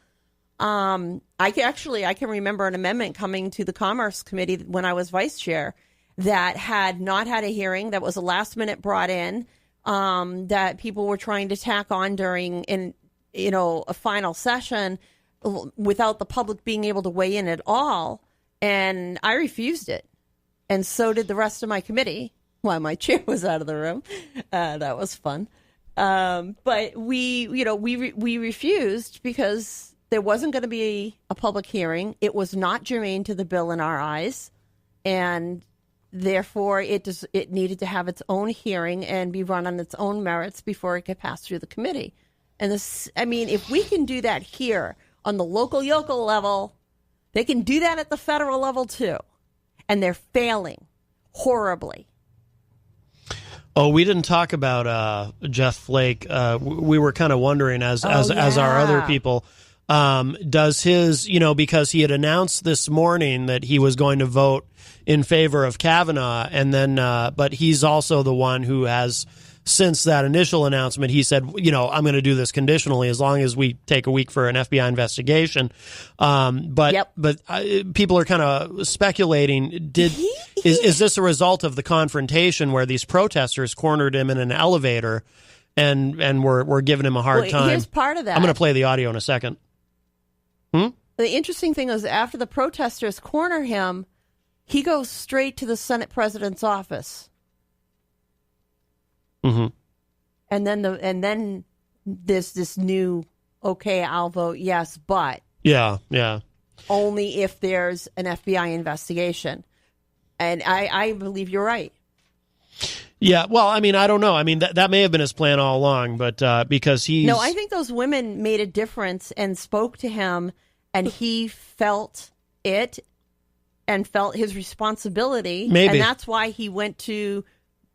I can remember an amendment coming to the Commerce Committee when I was vice chair that had not had a hearing, that was a last minute brought in, that people were trying to tack on during a final session without the public being able to weigh in at all. And I refused it. And so did the rest of my committee while my chair was out of the room. That was fun. But we refused because there wasn't going to be a public hearing. It was not germane to the bill in our eyes, and therefore it needed to have its own hearing and be run on its own merits before it could pass through the committee. And if we can do that here on the local level, they can do that at the federal level too, and they're failing horribly. Oh, we didn't talk about Jeff Flake. We were kind of wondering, as our other people. Does his, because he had announced this morning that he was going to vote in favor of Kavanaugh, and then, but he's also the one who has, since that initial announcement, he said, I'm going to do this conditionally as long as we take a week for an FBI investigation. But people are kind of speculating, is this a result of the confrontation where these protesters cornered him in an elevator and were giving him a hard time? Here's part of that. I'm going to play the audio in a second. The interesting thing is, after the protesters corner him, he goes straight to the Senate president's office. Mm-hmm. And then there's this new, okay, I'll vote yes, but yeah, only if there's an FBI investigation. And I believe you're right. Yeah, well, I don't know. That may have been his plan all along, but because he's... No, I think those women made a difference and spoke to him, and he felt it and felt his responsibility. Maybe. And that's why he went to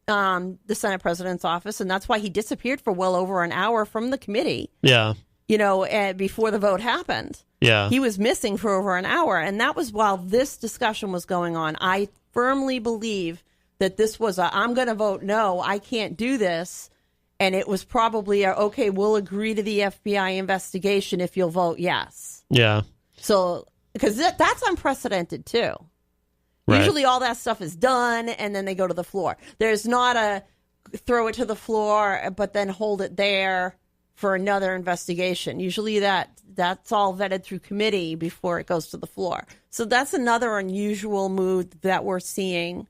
the Senate president's office, and that's why he disappeared for well over an hour from the committee. Yeah. Before the vote happened. Yeah. He was missing for over an hour, and that was while this discussion was going on. I firmly believe that this was I'm going to vote no, I can't do this. And it was probably okay, we'll agree to the FBI investigation if you'll vote yes. Yeah. So, because that's unprecedented too. Right. Usually all that stuff is done and then they go to the floor. There's not a throw it to the floor, but then hold it there for another investigation. Usually that's all vetted through committee before it goes to the floor. So that's another unusual move that we're seeing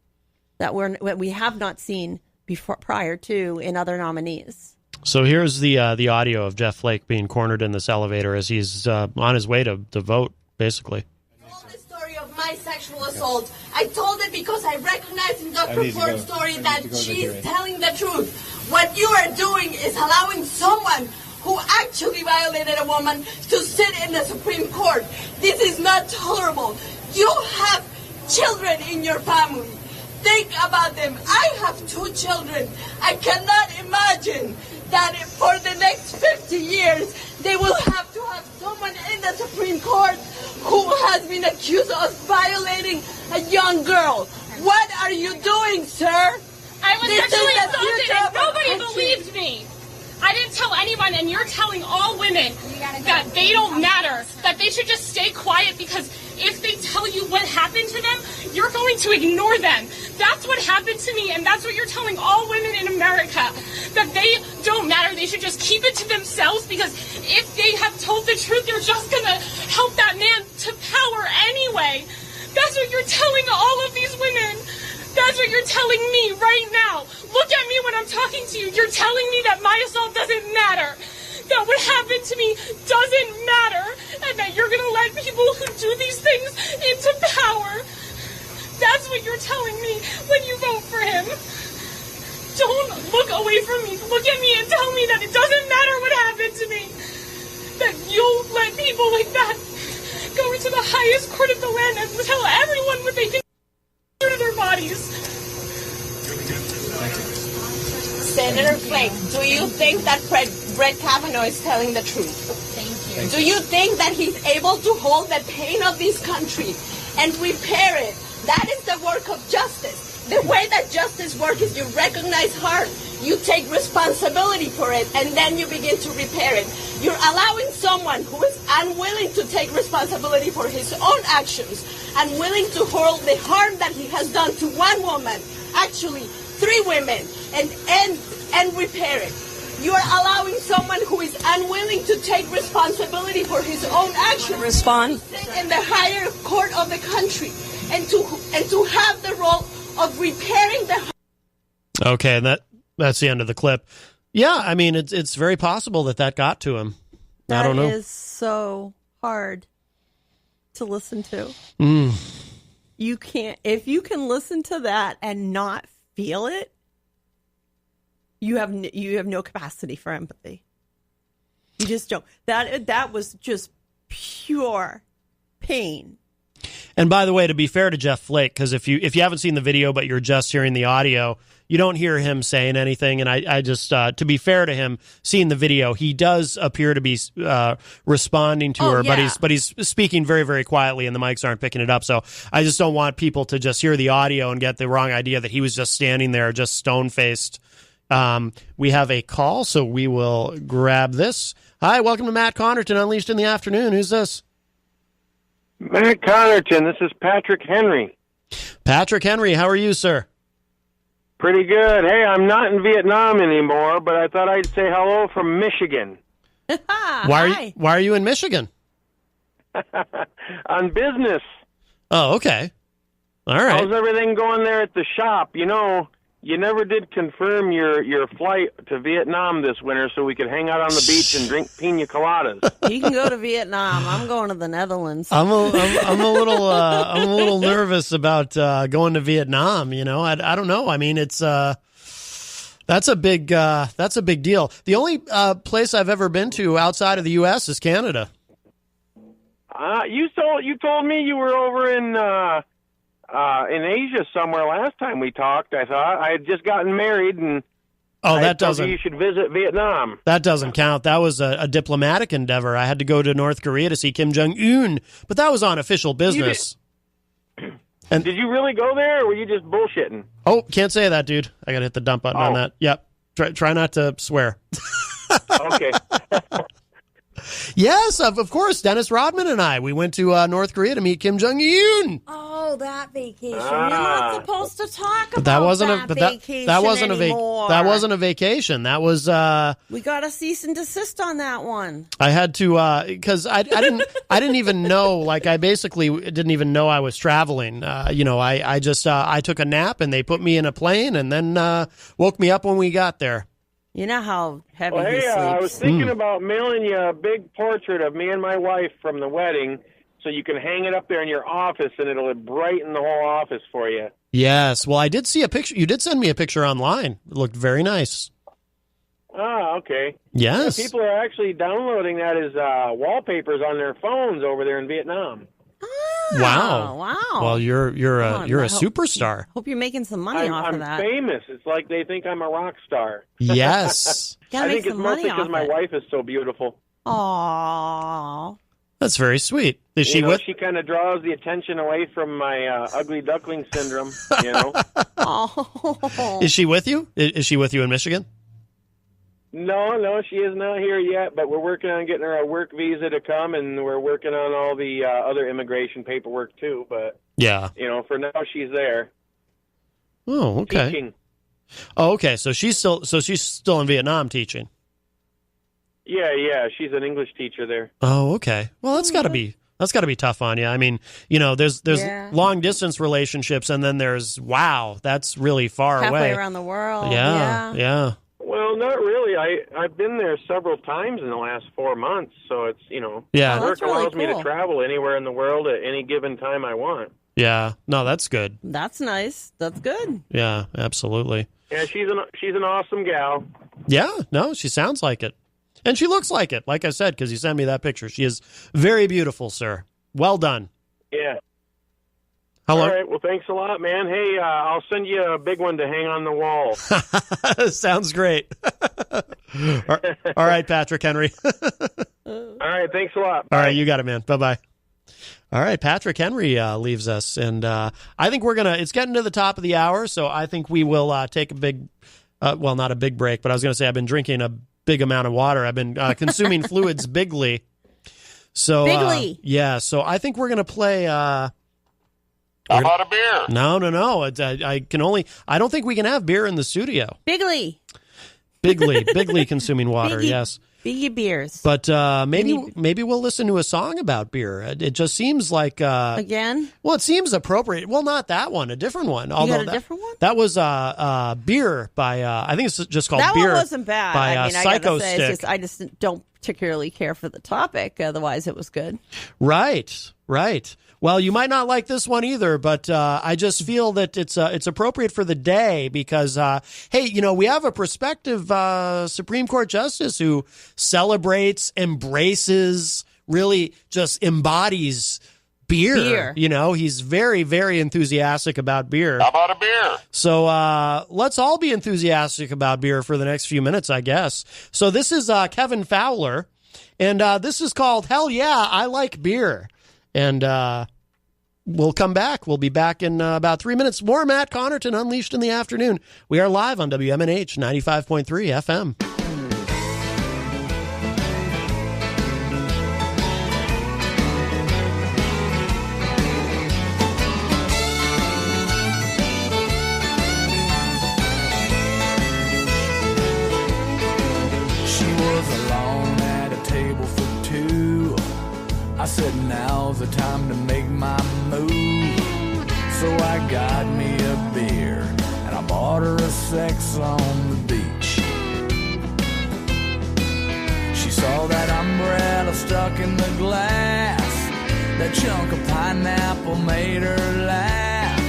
that we have not seen before prior to in other nominees. So here's the audio of Jeff Flake being cornered in this elevator as he's on his way to vote, basically. I told the story of my sexual assault. I told it because I recognized in Dr. Ford's story that she's telling the truth. What you are doing is allowing someone who actually violated a woman to sit in the Supreme Court. This is not tolerable. You have children in your family. Think about them. I have 2 children. I cannot imagine that for the next 50 years they will have to have someone in the Supreme Court who has been accused of violating a young girl. What are you doing, sir? I was sexually assaulted and nobody believed me. I didn't tell anyone, and you're telling all women that they don't matter, that they should just stay quiet because if they tell you what happened to them, you're going to ignore them. That's what happened to me, and that's what you're telling all women in America, that they don't matter. They should just keep it to themselves because if they have told the truth, they're just going to help that man to power anyway. That's what you're telling all of these women. what you're telling me right now. Look at me when I'm talking to you. You're telling me that my assault doesn't matter, that what happened to me doesn't matter, and that you're going to let people who do these things into power. That's what you're telling me when you vote for him. Don't look away from me. Look at me and tell me that it doesn't matter what happened to me. That you'll let people like that go into the highest court of the land and tell everyone what they can do to their bodies. Senator Flake, do you think that Brett Kavanaugh is telling the truth? Thank you. Do you think that he's able to hold the pain of this country and repair it? That is the work of justice. The way that justice works is you recognize harm, you take responsibility for it, and then you begin to repair it. You're allowing someone who is unwilling to take responsibility for his own actions, unwilling to hold the harm that he has done to one woman, actually 3 women, and repair it. You are allowing someone who is unwilling to take responsibility for his own actions Respond. to sit in the higher court of the country and to have the role of repairing the. Okay, and that's the end of the clip. Yeah, I mean, it's very possible that got to him. I don't know. That is so hard to listen to. You can't, if you can listen to that and not feel it, you have no capacity for empathy. You just don't. That was just pure pain. And by the way, to be fair to Jeff Flake, because if you haven't seen the video but you're just hearing the audio, you don't hear him saying anything. And I just, to be fair to him, seeing the video, he does appear to be responding to her, yeah. but he's speaking very, very quietly, and the mics aren't picking it up. So I just don't want people to just hear the audio and get the wrong idea that he was just standing there, just stone-faced. We have a call, so we will grab this. Hi, welcome to Matt Connarton, Unleashed in the Afternoon. Who's this? Matt Connarton, this is Patrick Henry. Patrick Henry, how are you, sir? Pretty good. Hey, I'm not in Vietnam anymore, but I thought I'd say hello from Michigan. Why are you in Michigan? On business. Oh, okay. All right. How's everything going there at the shop? You know, you never did confirm your flight to Vietnam this winter so we could hang out on the beach and drink pina coladas. You can go to Vietnam. I'm going to the Netherlands. I'm a little nervous about going to Vietnam. You know, I don't know. I mean, it's that's a big deal. The only place I've ever been to outside of the U.S. is Canada. You told me you were over in Asia somewhere last time we talked. I thought I had just gotten married, and that doesn't. You should visit Vietnam. That doesn't count. That was a diplomatic endeavor. I had to go to North Korea to see Kim Jong-un, but that was on official business. And did you really go there, or were you just bullshitting? Oh, can't say that, dude. I got to hit the dump button on that. Yep. Try not to swear. Okay. Yes, of course. Dennis Rodman and I, we went to North Korea to meet Kim Jong-un. Oh, that vacation. You're not supposed to talk about that wasn't vacation anymore. That wasn't a vacation. That was we got a cease and desist on that one. I had to because I didn't even know, like, I basically didn't even know I was traveling. I just I took a nap and they put me in a plane and then woke me up when we got there. You know how heavy he sleeps. I was thinking about mailing you a big portrait of me and my wife from the wedding so you can hang it up there in your office and it'll brighten the whole office for you. Yes. Well, I did see a picture. You did send me a picture online. It looked very nice. Ah, okay. Yes. Yeah, people are actually downloading that as wallpapers on their phones over there in Vietnam. Wow. Well, you're a superstar. Hope you're making some money off of that. I'm famous. It's like they think I'm a rock star. Yes. I think it's mostly because my wife is so beautiful. Aww. That's very sweet. Is she with? She kind of draws the attention away from my ugly duckling syndrome, you know? Oh. Is she with you? Is she with you in Michigan? No, she is not here yet, but we're working on getting her a work visa to come, and we're working on all the other immigration paperwork, too. But, yeah, for now, she's there. Oh, okay. Teaching. Oh, okay. So she's still in Vietnam teaching. Yeah, she's an English teacher there. Oh, okay. Well, that's got to be That's got to be tough on you. I mean, there's long distance relationships, and then there's that's really far halfway away around the world. Yeah. Well, not really. I've been there several times in the last 4 months, so it's work allows me to travel anywhere in the world at any given time I want. Yeah, no, that's good. That's nice. That's good. Yeah, absolutely. Yeah, she's an awesome gal. Yeah, no, she sounds like it. And she looks like it, like I said, because you sent me that picture. She is very beautiful, sir. Well done. Yeah. Hello? All right, well, thanks a lot, man. Hey, I'll send you a big one to hang on the wall. Sounds great. All right, Patrick Henry. All right, thanks a lot. Bye. All right, you got it, man. Bye-bye. All right, Patrick Henry leaves us, and I think it's getting to the top of the hour, so I think we will take a big, not a big break, but I was going to say I've been drinking a big amount of water. I've been consuming fluids bigly. So, bigly. So I think we're going to play... How about a beer? No. I don't think we can have beer in the studio. Bigly consuming water, yes. Biggie beers. But maybe we'll listen to a song about beer. It just seems like again. Well, it seems appropriate. Well, not that one, a different one. You got a different one? That was Beer by I think it's just called that Beer. That one wasn't bad. By I Psycho gotta say, Stick. it's just, I just don't particularly care for the topic. Otherwise, it was good. Right. Well, you might not like this one either, but I just feel that it's appropriate for the day because, hey, we have a prospective Supreme Court justice who celebrates, embraces, really just embodies beer. He's very, very enthusiastic about beer. How about a beer? So let's all be enthusiastic about beer for the next few minutes, I guess. So this is Kevin Fowler, and this is called Hell Yeah, I Like Beer. And we'll come back. We'll be back in about 3 minutes. More Matt Connarton Unleashed in the afternoon. We are live on WMNH 95.3 FM. She was alone at a table for two. I said, now's the time to make my move. So I got me a beer, and I bought her a sex on the beach. She saw that umbrella stuck in the glass. That chunk of pineapple made her laugh.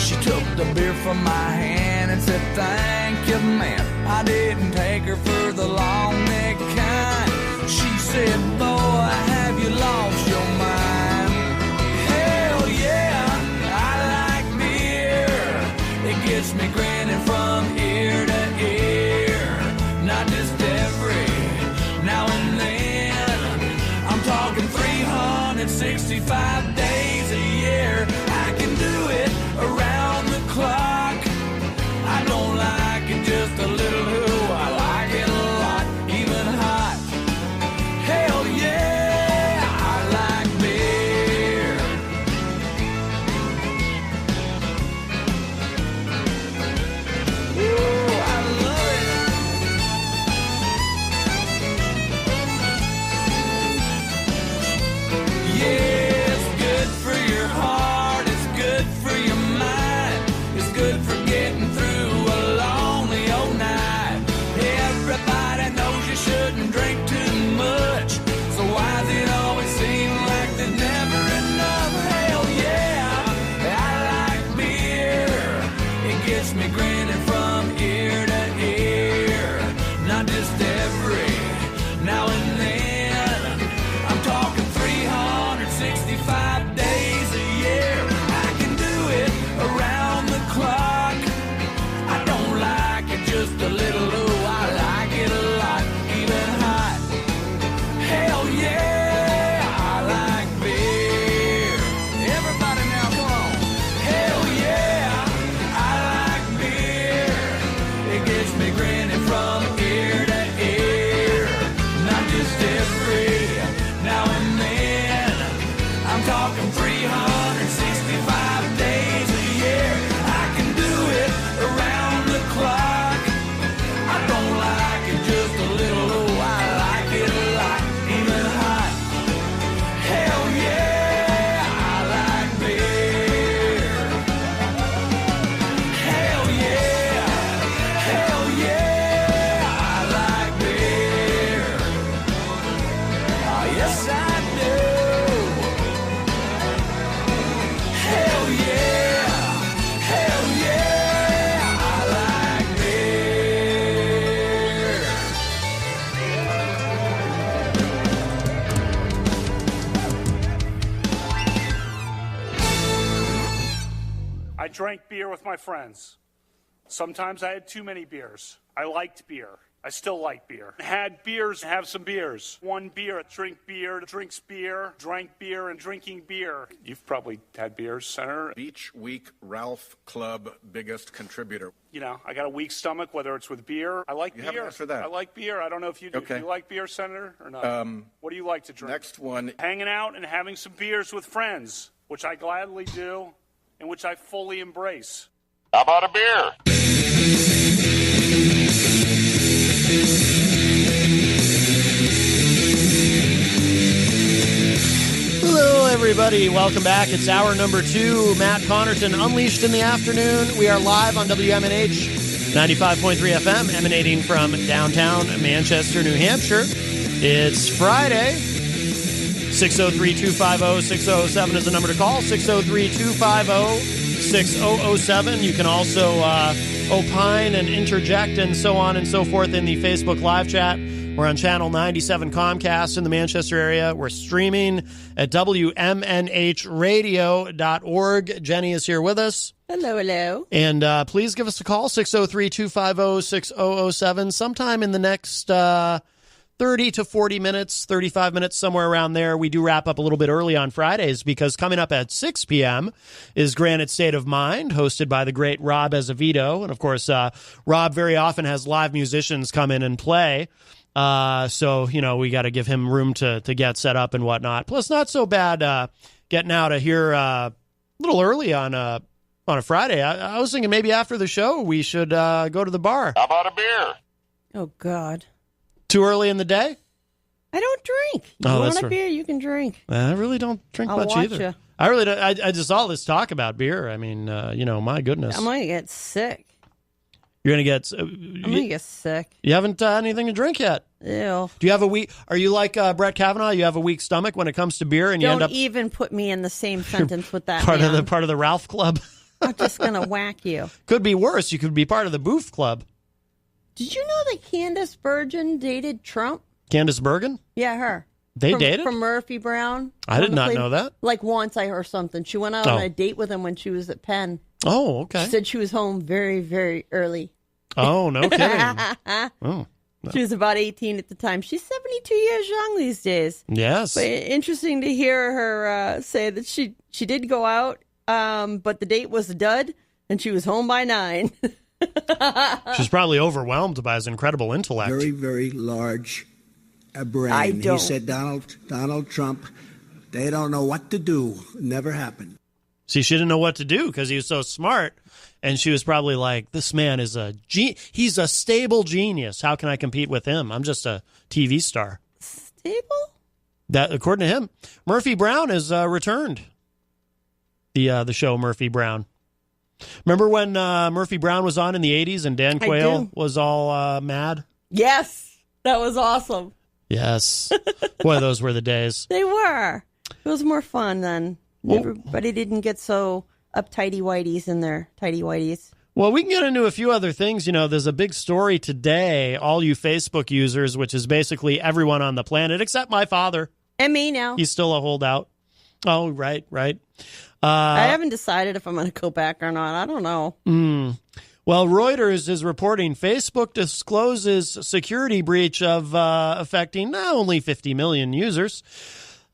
She took the beer from my hand and said, thank you, man. I didn't take her for the long neck kind. She said, boy, have you lost your mind? Hell yeah, I like beer. It gets me grinning from ear to ear. Not just every now and then. I'm talking 365 days a year. I can do it around the clock. I don't like it just a little who. I like it a lot, even hot. Hell yeah, I like beer. Ooh, I love it. Yeah, it's good I drank beer with my friends. Sometimes I had too many beers. I liked beer. I still like beer. Had beers, have some beers. One beer, drink beer, drinks beer, drank beer, and drinking beer. You've probably had beers, Senator. Beach Week Ralph Club biggest contributor. You know, I got a weak stomach, whether it's with beer. I like You beer. haven't answered that. I like beer. I don't know if you do. Okay. Do you like beer, Senator, or not? What do you like to drink? Next one. Hanging out and having some beers with friends, which I gladly do and which I fully embrace. How about a beer? Hello, everybody. Welcome back. It's hour number 2. Matt Connarton, Unleashed in the Afternoon. We are live on WMNH 95.3 FM, emanating from downtown Manchester, New Hampshire. It's Friday. 603-250-6007 is the number to call. 603-250-6007. You can also opine and interject and so on and so forth in the Facebook live chat. We're on Channel 97 Comcast in the Manchester area. We're streaming at WMNHradio.org. Jenny is here with us. Hello, hello. And please give us a call, 603-250-6007. Sometime in the next 30 to 40 minutes, 35 minutes, somewhere around there. We do wrap up a little bit early on Fridays because coming up at 6 p.m. is Granite State of Mind, hosted by the great Rob Azevedo. And, of course, Rob very often has live musicians come in and play. So, you know, we got to give him room to get set up and whatnot. Plus, not so bad getting out of here a little early on a Friday. I was thinking maybe after the show we should go to the bar. How about a beer? Oh, God. Too early in the day? I don't drink. Oh, You that's want a right. beer, you can drink. I really don't drink I'll much watch either. ya. I really don't. I just all this talk about beer. I mean, you know, my goodness. I'm going to get sick. You're going to get... I'm going to get sick. You haven't anything to drink yet. Ew. Do you have a weak... Are you like Brett Kavanaugh? You have a weak stomach when it comes to beer and you Don't end up even put me in the same sentence with that part man. of the Ralph Club? I'm just going to whack you. Could be worse. You could be part of the Booth Club. Did you know that Candace Bergen dated Trump? Candace Bergen? Yeah, her. They dated? From Murphy Brown. I did not Honestly, know that. Like once I heard something. She went out Oh. on a date with him when she was at Penn. Oh, okay. She said she was home very, very early. Oh, no kidding. Oh. She was about 18 at the time. She's 72 years young these days. Yes. But interesting to hear her say that she did go out, but the date was a dud, and she was home by 9. She's probably overwhelmed by his incredible intellect. Very, very large brain. I don't. He said Donald Trump, they don't know what to do. Never happened. See, she didn't know what to do because he was so smart. And she was probably like, this man is he's a stable genius. How can I compete with him? I'm just a TV star. Stable? That, according to him. Murphy Brown has returned. The show Murphy Brown. Remember when Murphy Brown was on in the 80s and Dan Quayle was all mad? Yes. That was awesome. Yes. Boy, those were the days. They were. It was more fun then. Everybody didn't get so uptighty whiteys in their tighty whiteys. Well, we can get into a few other things. You know, there's a big story today, all you Facebook users, which is basically everyone on the planet, except my father. And me now. He's still a holdout. Oh, right. I haven't decided if I'm going to go back or not. I don't know. Well, Reuters is reporting Facebook discloses security breach of affecting not only 50 million users.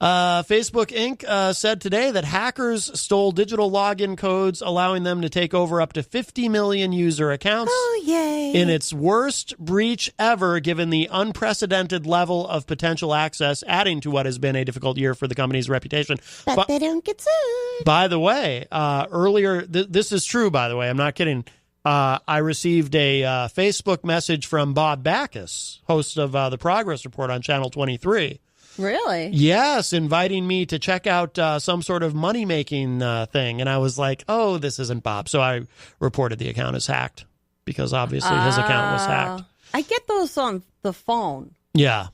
Facebook Inc. Said today that hackers stole digital login codes, allowing them to take over up to 50 million user accounts. Oh, yay. In its worst breach ever, given the unprecedented level of potential access, adding to what has been a difficult year for the company's reputation. But they don't get sued. By the way, earlier, this is true, by the way, I'm not kidding. I received a Facebook message from Bob Backus, host of the Progress Report on Channel 23. Really? Yes, inviting me to check out some sort of money-making thing. And I was like, oh, this isn't Bob. So I reported the account as hacked because obviously his account was hacked. I get those on the phone. Yeah.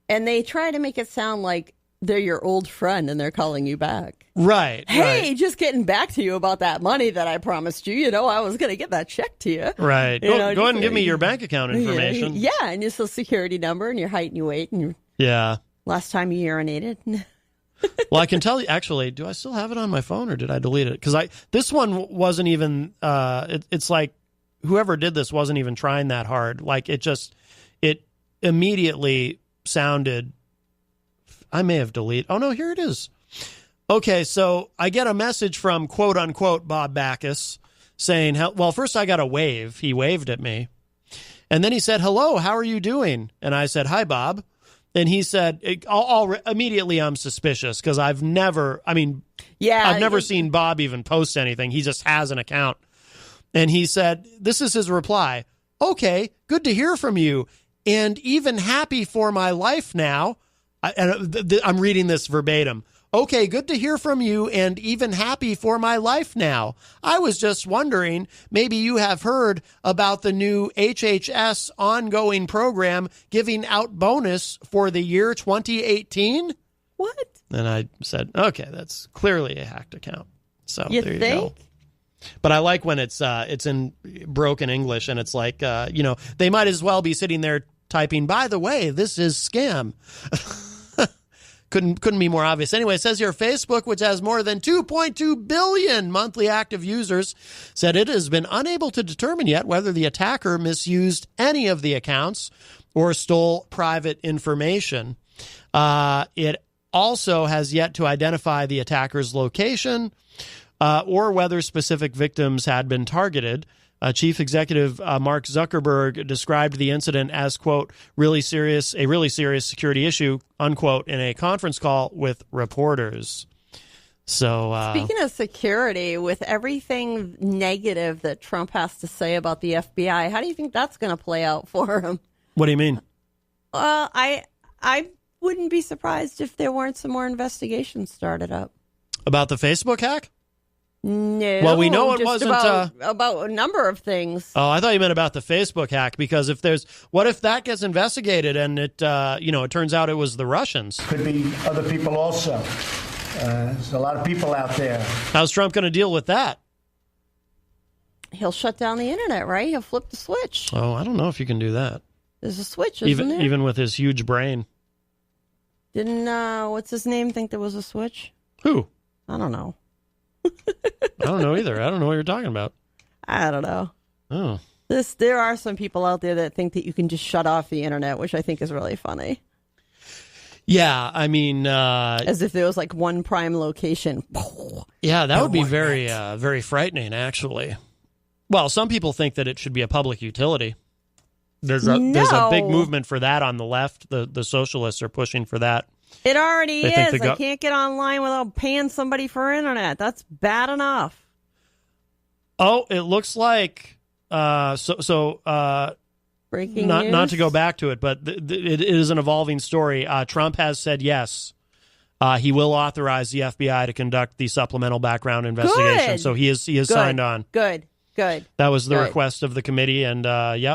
And they try to make it sound like they're your old friend and they're calling you back. Right. Hey, right. just getting back to you about that money that I promised you. You know, I was going to get that check to you. Right. Go ahead and give me your bank account information. Yeah, and your social security number and your height and your weight and your yeah. last time you urinated. Well, I can tell you, actually, do I still have it on my phone or did I delete it? Because this one wasn't even, it's like whoever did this wasn't even trying that hard. Like it immediately sounded, I may have deleted. Oh, no, here it is. Okay, so I get a message from quote unquote Bob Backus saying, well, first I got a wave. He waved at me. And then he said, hello, how are you doing? And I said, hi, Bob. And he said, immediately I'm suspicious because I've never seen Bob even post anything. He just has an account. And he said, this is his reply. Okay, good to hear from you. And even happy for my life now. I'm reading this verbatim. Okay, good to hear from you and even happy for my life now. I was just wondering, maybe you have heard about the new HHS ongoing program giving out bonus for the year 2018? What? And I said, okay, that's clearly a hacked account. So there you think? go. But I like when it's in broken English and it's like, they might as well be sitting there typing, by the way, this is scam. Couldn't be more obvious. Anyway, it says here Facebook, which has more than 2.2 billion monthly active users, said it has been unable to determine yet whether the attacker misused any of the accounts or stole private information. It also has yet to identify the attacker's location or whether specific victims had been targeted. Chief Executive Mark Zuckerberg described the incident as, quote, a really serious security issue, unquote, in a conference call with reporters. So, speaking of security, with everything negative that Trump has to say about the FBI, how do you think that's going to play out for him? What do you mean? Well, I wouldn't be surprised if there weren't some more investigations started up. About the Facebook hack? No. Well, we know it just wasn't about a number of things. Oh, I thought you meant about the Facebook hack, because what if that gets investigated and it turns out it was the Russians? Could be other people also. There's a lot of people out there. How's Trump going to deal with that? He'll shut down the internet, right? He'll flip the switch. Oh, I don't know if you can do that. There's a switch, isn't there? Even with his huge brain. Didn't what's his name think there was a switch? Who? I don't know. I don't know either. I don't know what you're talking about. I don't know. Oh. There are some people out there that think that you can just shut off the internet, which I think is really funny. Yeah, I mean... as if there was like one prime location. Yeah, that would be very, very frightening, actually. Well, some people think that it should be a public utility. There's a big movement for that on the left. The socialists are pushing for that. It already is. I can't get online without paying somebody for internet. That's bad enough. Oh, it looks like breaking news. Not to go back to it, but it is an evolving story. Trump has said yes. He will authorize the FBI to conduct the supplemental background investigation. Good. So he is signed on. Good. That was the request of the committee, and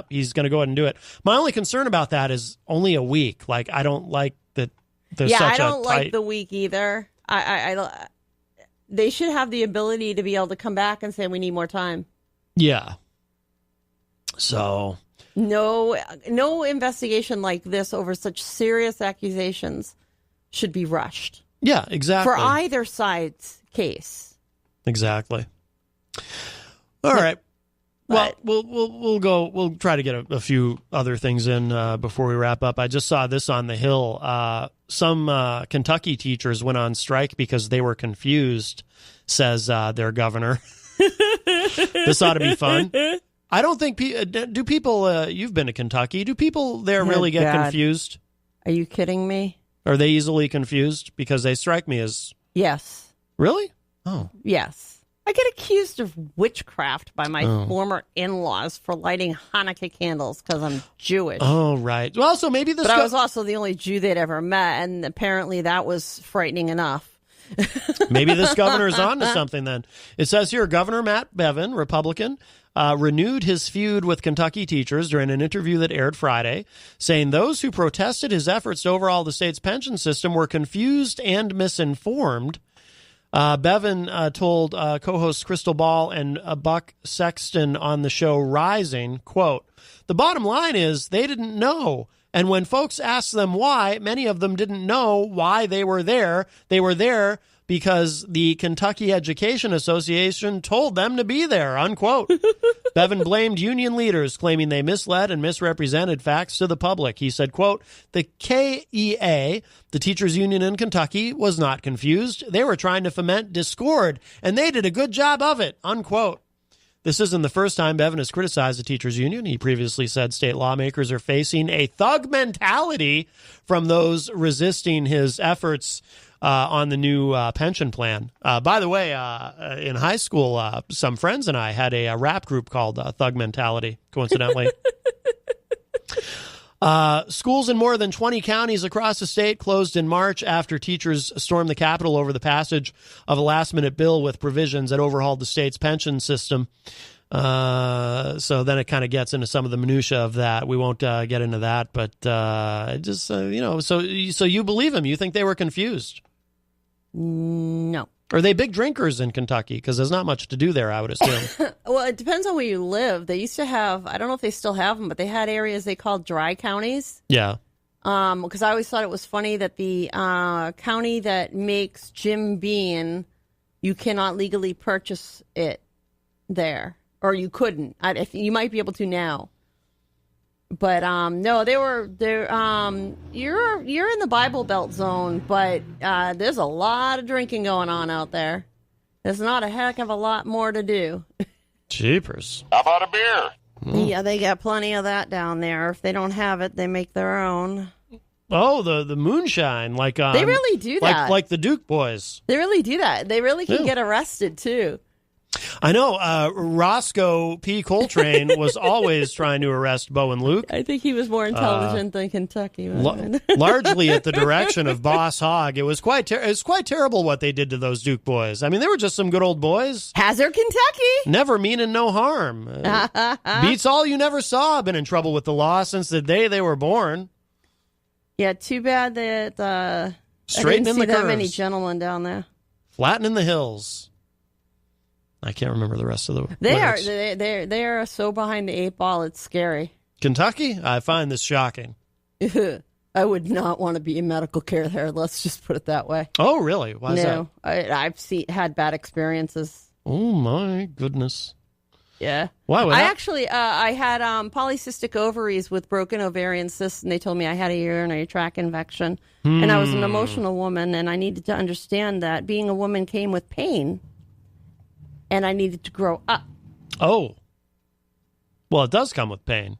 he's going to go ahead and do it. My only concern about that is only a week. Like, I don't like that. I don't like the week either. They should have the ability to be able to come back and say we need more time. Yeah. So no investigation like this over such serious accusations should be rushed. Yeah, exactly. For either side's case. Exactly. All right. Well, we'll try to get a few other things in before we wrap up. I just saw this on the Hill. Some Kentucky teachers went on strike because they were confused, says their governor. This ought to be fun. I don't think do people. You've been to Kentucky. Do people there really get confused? Are you kidding me? Are they easily confused? Because they strike me as yes. Really? Oh, yes. I get accused of witchcraft by my former in-laws for lighting Hanukkah candles because I'm Jewish. Oh, right. Well, so maybe this. But I was also the only Jew they'd ever met, and apparently that was frightening enough. Maybe this governor's on to something then. It says here, Governor Matt Bevin, Republican, renewed his feud with Kentucky teachers during an interview that aired Friday, saying those who protested his efforts to overhaul the state's pension system were confused and misinformed. Bevin told co-hosts Crystal Ball and Buck Sexton on the show Rising, quote, "The bottom line is they didn't know. And when folks asked them why, many of them didn't know why they were there. They were there because the Kentucky Education Association told them to be there, unquote. Bevin blamed union leaders, claiming they misled and misrepresented facts to the public. He said, quote, the KEA, the teachers union in Kentucky, was not confused. They were trying to foment discord, and they did a good job of it, unquote. This isn't the first time Bevin has criticized the teachers union. He previously said state lawmakers are facing a thug mentality from those resisting his efforts on the new pension plan. By the way, in high school, some friends and I had a rap group called Thug Mentality, coincidentally. Schools in more than 20 counties across the state closed in March after teachers stormed the Capitol over the passage of a last-minute bill with provisions that overhauled the state's pension system. So then it kind of gets into some of the minutia of that. We won't get into that, but so you believe him. You think they were confused? No. Are they big drinkers in Kentucky? Because there's not much to do there, I would assume. Well, it depends on where you live. They used to have, I don't know if they still have them, but they had areas they called dry counties. Yeah. Because I always thought it was funny that the county that makes Jim Beam, you cannot legally purchase it there. Or you couldn't. You might be able to now. But no, you're in the Bible Belt zone, but there's a lot of drinking going on out there. There's not a heck of a lot more to do. Jeepers. How about a beer? Yeah, they got plenty of that down there. If they don't have it, they make their own. Oh, the moonshine, like they really do that, like the Duke boys. They really do that. They really can get arrested too. I know. Roscoe P. Coltrane was always trying to arrest Bo and Luke. I think he was more intelligent than Kentucky. Largely at the direction of Boss Hogg. It was quite terrible what they did to those Duke boys. I mean, they were just some good old boys. Hazard, Kentucky. Never meaning no harm. Beats all you never saw. Been in trouble with the law since the day they were born. Yeah, too bad that I Straighten didn't in see the that curves. many gentlemen down there. Flattening the hills. I can't remember the rest of the They lyrics. are so behind the eight ball. It's scary. Kentucky? I find this shocking. I would not want to be in medical care there. Let's just put it that way. Oh, really? Why is that? I've had bad experiences. Oh my goodness. Yeah. Why would I had polycystic ovaries with broken ovarian cysts, and they told me I had a urinary tract infection. And I was an emotional woman, and I needed to understand that being a woman came with pain. And I needed to grow up. Oh. Well, it does come with pain.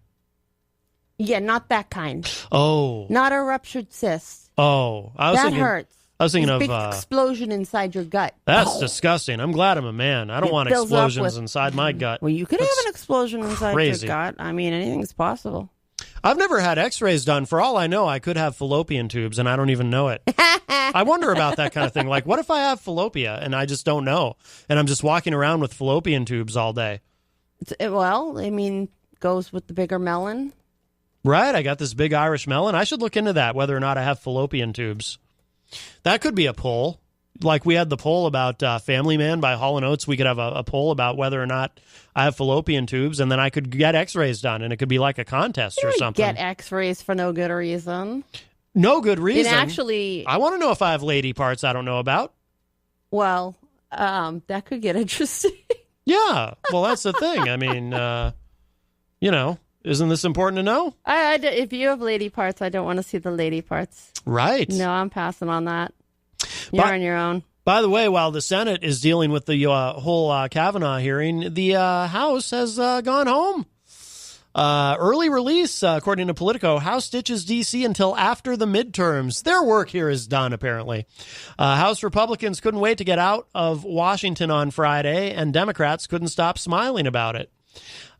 Yeah, not that kind. Oh. Not a ruptured cyst. Oh. That hurts. I was thinking It's of... a big explosion inside your gut. That's disgusting. I'm glad I'm a man. I don't want explosions inside my gut. Well, you could have an explosion inside your gut. I mean, anything's possible. I've never had x-rays done. For all I know, I could have fallopian tubes, and I don't even know it. I wonder about that kind of thing. Like, what if I have fallopia, and I just don't know, and I'm just walking around with fallopian tubes all day? Well, I mean, goes with the bigger melon. Right, I got this big Irish melon. I should look into that, whether or not I have fallopian tubes. That could be a poll. Like we had the poll about Family Man by Hall & Oates. We could have a poll about whether or not I have fallopian tubes, and then I could get x-rays done, and it could be like a contest or something. Get x-rays for no good reason. No good reason. Actually, I want to know if I have lady parts I don't know about. Well, that could get interesting. Yeah, well, that's the thing. I mean, isn't this important to know? If you have lady parts, I don't want to see the lady parts. Right. No, I'm passing on that. You're on your own. By the way, while the Senate is dealing with the whole Kavanaugh hearing, the House has gone home. Early release, according to Politico, House ditches D.C. until after the midterms. Their work here is done, apparently. House Republicans couldn't wait to get out of Washington on Friday, and Democrats couldn't stop smiling about it.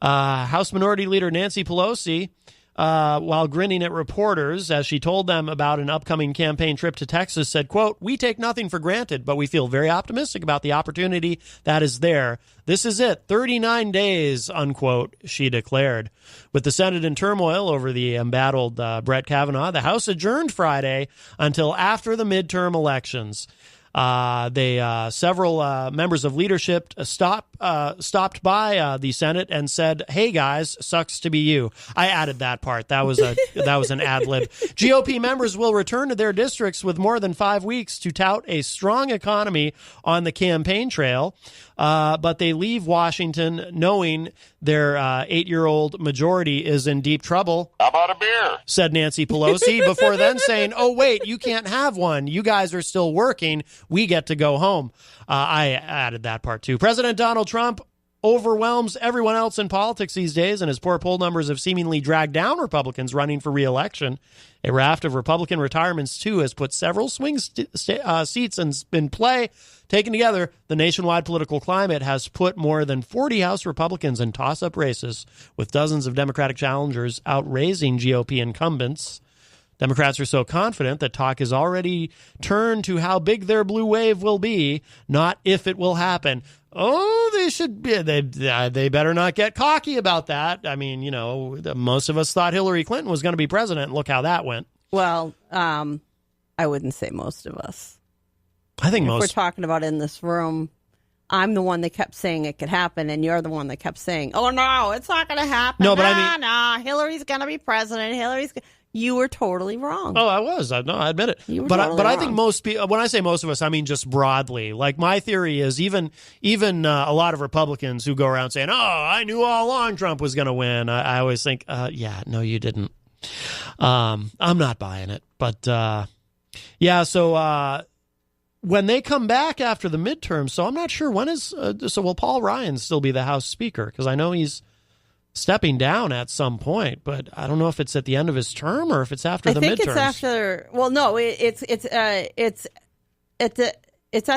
House Minority Leader Nancy Pelosi, while grinning at reporters as she told them about an upcoming campaign trip to Texas, said, quote, "We take nothing for granted, but we feel very optimistic about the opportunity that is there. This is it, 39 days, unquote," she declared. With the Senate in turmoil over the embattled Brett Kavanaugh, the House adjourned Friday until after the midterm elections. Several members of leadership stopped by the Senate and said, "Hey guys, sucks to be you." I added that part. That was an ad lib. GOP members will return to their districts with more than 5 weeks to tout a strong economy on the campaign trail, but they leave Washington knowing their 8-year-old majority is in deep trouble. How about a beer? Said Nancy Pelosi, before then saying, "Oh wait, you can't have one. You guys are still working. We get to go home." I added that part too. President Donald Trump overwhelms everyone else in politics these days, and his poor poll numbers have seemingly dragged down Republicans running for re-election. A raft of Republican retirements, too, has put several swing seats in play. Taken together, the nationwide political climate has put more than 40 House Republicans in toss-up races, with dozens of Democratic challengers outraising GOP incumbents. Democrats are so confident that talk has already turned to how big their blue wave will be, not if it will happen. Oh, they should be. They better not get cocky about that. I mean, you know, most of us thought Hillary Clinton was going to be president, and look how that went. Well, I wouldn't say most of us. I think if most. We're talking about in this room. I'm the one that kept saying it could happen, and you're the one that kept saying, "Oh no, it's not going to happen." No, but I mean, Hillary's going to be president. You were totally wrong. Oh, I was. I admit it. You were but totally I wrong. think most people, when I say most of us, I mean just broadly. Like, my theory is even a lot of Republicans who go around saying, "Oh, I knew all along Trump was going to win." I always think, yeah, no, you didn't. I'm not buying it. But yeah, so when they come back after the midterms, so I'm not sure when is. So will Paul Ryan still be the House Speaker? Because I know he's stepping down at some point, but I don't know if it's at the end of his term or if it's after the midterms. I think it's after. Well, no, it's at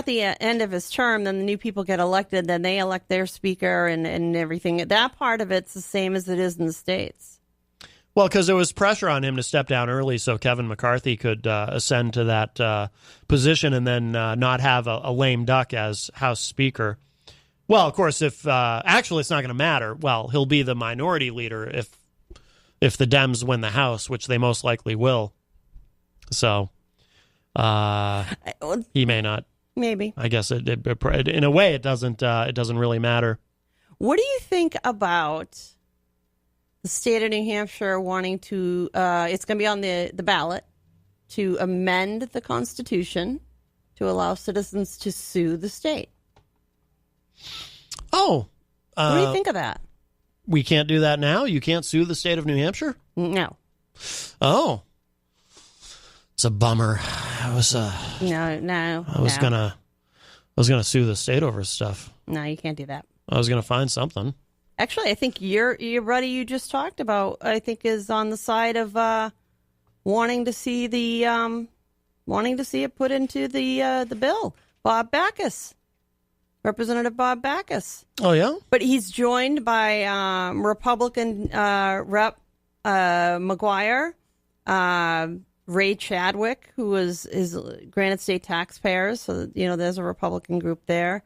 the end of his term. Then the new people get elected. Then they elect their speaker and everything. That part of it's the same as it is in the States. Well, because there was pressure on him to step down early so Kevin McCarthy could ascend to that position and then not have a lame duck as House Speaker. Well, of course, if actually it's not going to matter. Well, he'll be the minority leader if the Dems win the House, which they most likely will. So he may not. Maybe. I guess in a way it doesn't really matter. What do you think about the state of New Hampshire wanting to? It's going to be on the ballot to amend the Constitution to allow citizens to sue the state. Oh. What do you think of that? We can't do that now? You can't sue the state of New Hampshire? No. Oh. It's a bummer. I was No. I was gonna sue the state over stuff. No, you can't do that. I was gonna find something. Actually, I think your buddy you just talked about, I think, is on the side of wanting to see it put into the bill. Bob Backus. Representative Bob Backus. Oh, yeah? But he's joined by Republican Rep. McGuire, Ray Chadwick, who is Granite State taxpayers. So, there's a Republican group there.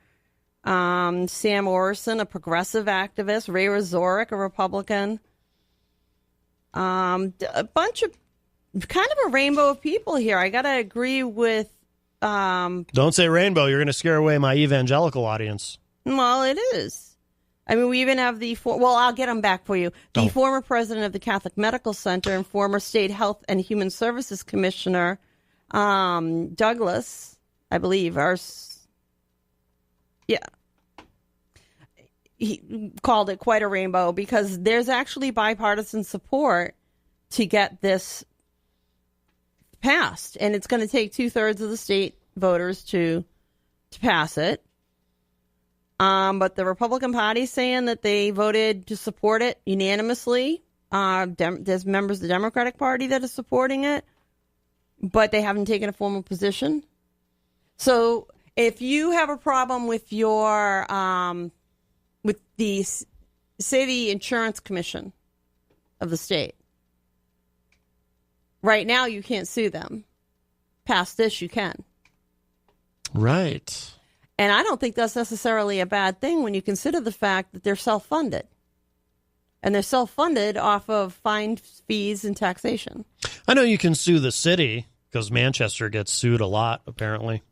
Sam Orson, a progressive activist. Ray Razorek, a Republican. A bunch of kind of a rainbow of people here. I got to agree with. Don't say rainbow. You're going to scare away my evangelical audience. Well, it is. I mean, we even have I'll get them back for you. The former president of the Catholic Medical Center and former state health and human services commissioner, Douglas, I believe, he called it quite a rainbow because there's actually bipartisan support to get this passed, and it's going to take 2/3 of the state voters to pass it. But the Republican Party is saying that they voted to support it unanimously. There's members of the Democratic Party that are supporting it, but they haven't taken a formal position. So if you have a problem with your with the insurance commission of the state, right now, you can't sue them. Past this, you can. Right. And I don't think that's necessarily a bad thing when you consider the fact that they're self-funded. And they're self-funded off of fines, fees, and taxation. I know you can sue the city because Manchester gets sued a lot, apparently.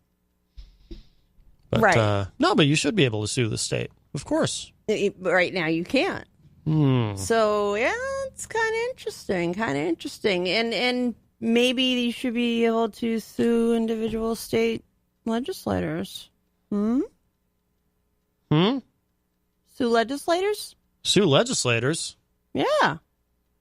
But, Right. No, but you should be able to sue the state. Of course. Right now you can't. So, yeah, it's kind of interesting. And maybe you should be able to sue individual state legislators. Sue legislators? Sue legislators? Yeah.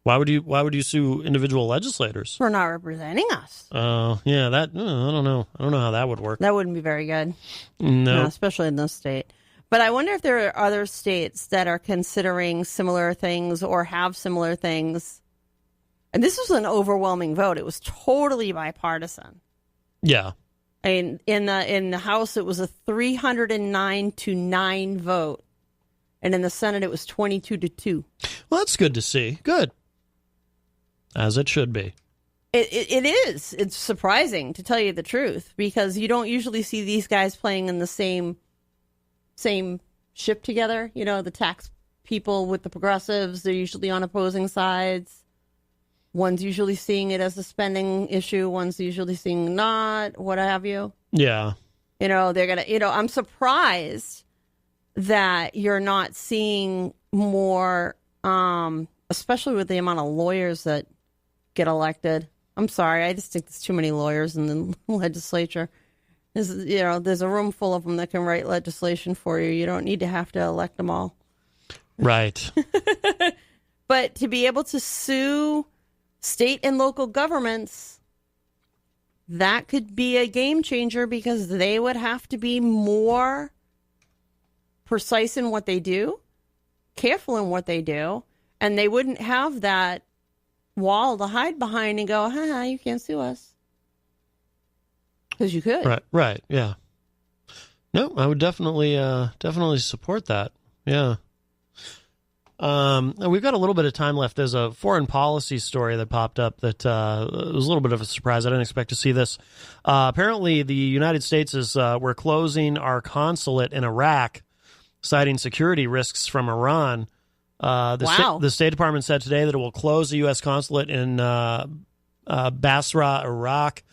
Why would you sue individual legislators? For not representing us. Oh, yeah, that, I don't know. I don't know how that would work. That wouldn't be very good. No. Especially in this state. But I wonder if there are other states that are considering similar things or have similar things. And this was an overwhelming vote. It was totally bipartisan. Yeah. I mean, in the House, it was a 309-9 vote. And in the Senate, it was 22-2. Well, that's good to see. Good. As it should be. It is. It's surprising, to tell you the truth, because you don't usually see these guys playing in the same ship together. You know, the tax people with the progressives, they're usually on opposing sides. One's usually seeing it as a spending issue. One's usually seeing not, what have you. Yeah. You know, they're going to, I'm surprised that you're not seeing more, especially with the amount of lawyers that get elected. I'm sorry. I just think there's too many lawyers in the legislature. There's a room full of them that can write legislation for you. You don't need to have to elect them all. Right. But to be able to sue state and local governments, that could be a game changer because they would have to be more precise in what they do, careful in what they do, and they wouldn't have that wall to hide behind and go, you can't sue us. Because you could. Right, yeah. No, I would definitely support that. Yeah. We've got a little bit of time left. There's a foreign policy story that popped up that was a little bit of a surprise. I didn't expect to see this. Apparently, the United States we're closing our consulate in Iraq, citing security risks from Iran. The State Department said today that it will close the U.S. consulate in Basra, Iraq,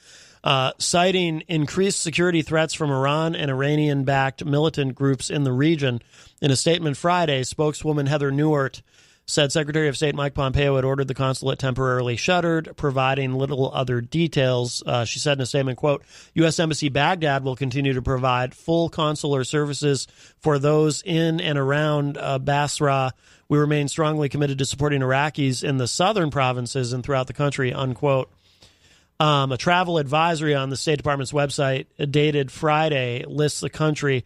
citing increased security threats from Iran and Iranian-backed militant groups in the region. In a statement Friday, spokeswoman Heather Nauert said Secretary of State Mike Pompeo had ordered the consulate temporarily shuttered, providing little other details. She said in a statement, quote, U.S. Embassy Baghdad will continue to provide full consular services for those in and around Basra. We remain strongly committed to supporting Iraqis in the southern provinces and throughout the country, unquote. A travel advisory on the State Department's website dated Friday lists the country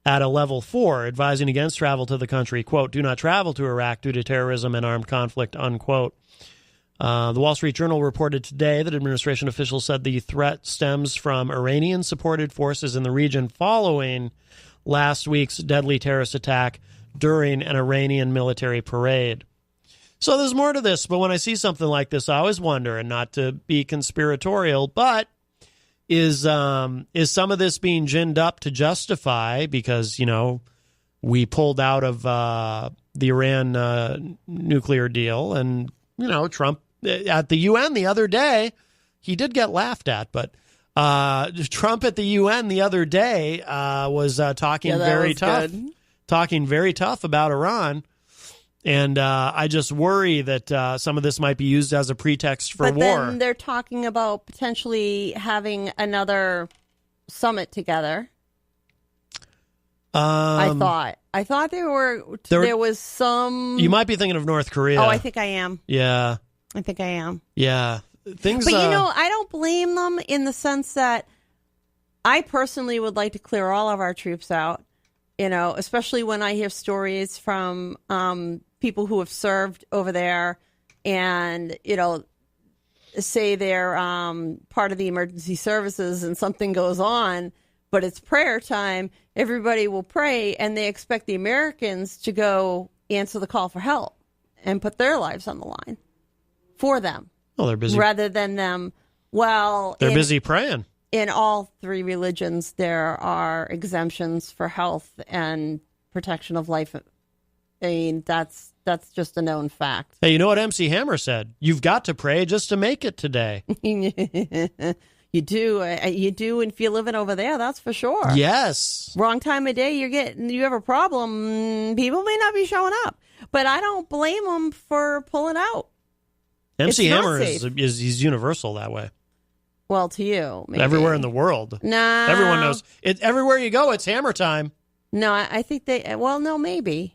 at a level 4, advising against travel to the country. Quote, do not travel to Iraq due to terrorism and armed conflict, unquote. The Wall Street Journal reported today that administration officials said the threat stems from Iranian-supported forces in the region following last week's deadly terrorist attack during an Iranian military parade. So there's more to this, but when I see something like this, I always wonder, and not to be conspiratorial, but is some of this being ginned up to justify because, we pulled out of the Iran nuclear deal, and, Trump at the UN the other day, he did get laughed at, but Trump at the UN the other day was talking very tough about Iran. And I just worry that some of this might be used as a pretext for war. But then they're talking about potentially having another summit together. I thought there was some. You might be thinking of North Korea. Oh, I think I am. Yeah. I think I am. Yeah. Things. But I don't blame them in the sense that I personally would like to clear all of our troops out. Especially when I hear stories from people who have served over there and, say they're part of the emergency services and something goes on, but it's prayer time. Everybody will pray and they expect the Americans to go answer the call for help and put their lives on the line for them. Oh, they're busy. Rather than them, they're busy praying. In all three religions, there are exemptions for health and protection of life. I mean, that's just a known fact. Hey, you know what MC Hammer said? You've got to pray just to make it today. You You do, and if you're living over there, that's for sure. Yes. Wrong time of day, you have a problem. People may not be showing up, but I don't blame them for pulling out. MC Hammer he's universal that way. Well, to you, maybe. Everywhere in the world. No, everyone knows it. Everywhere you go, it's Hammer time. No, I think they. Well, no, maybe.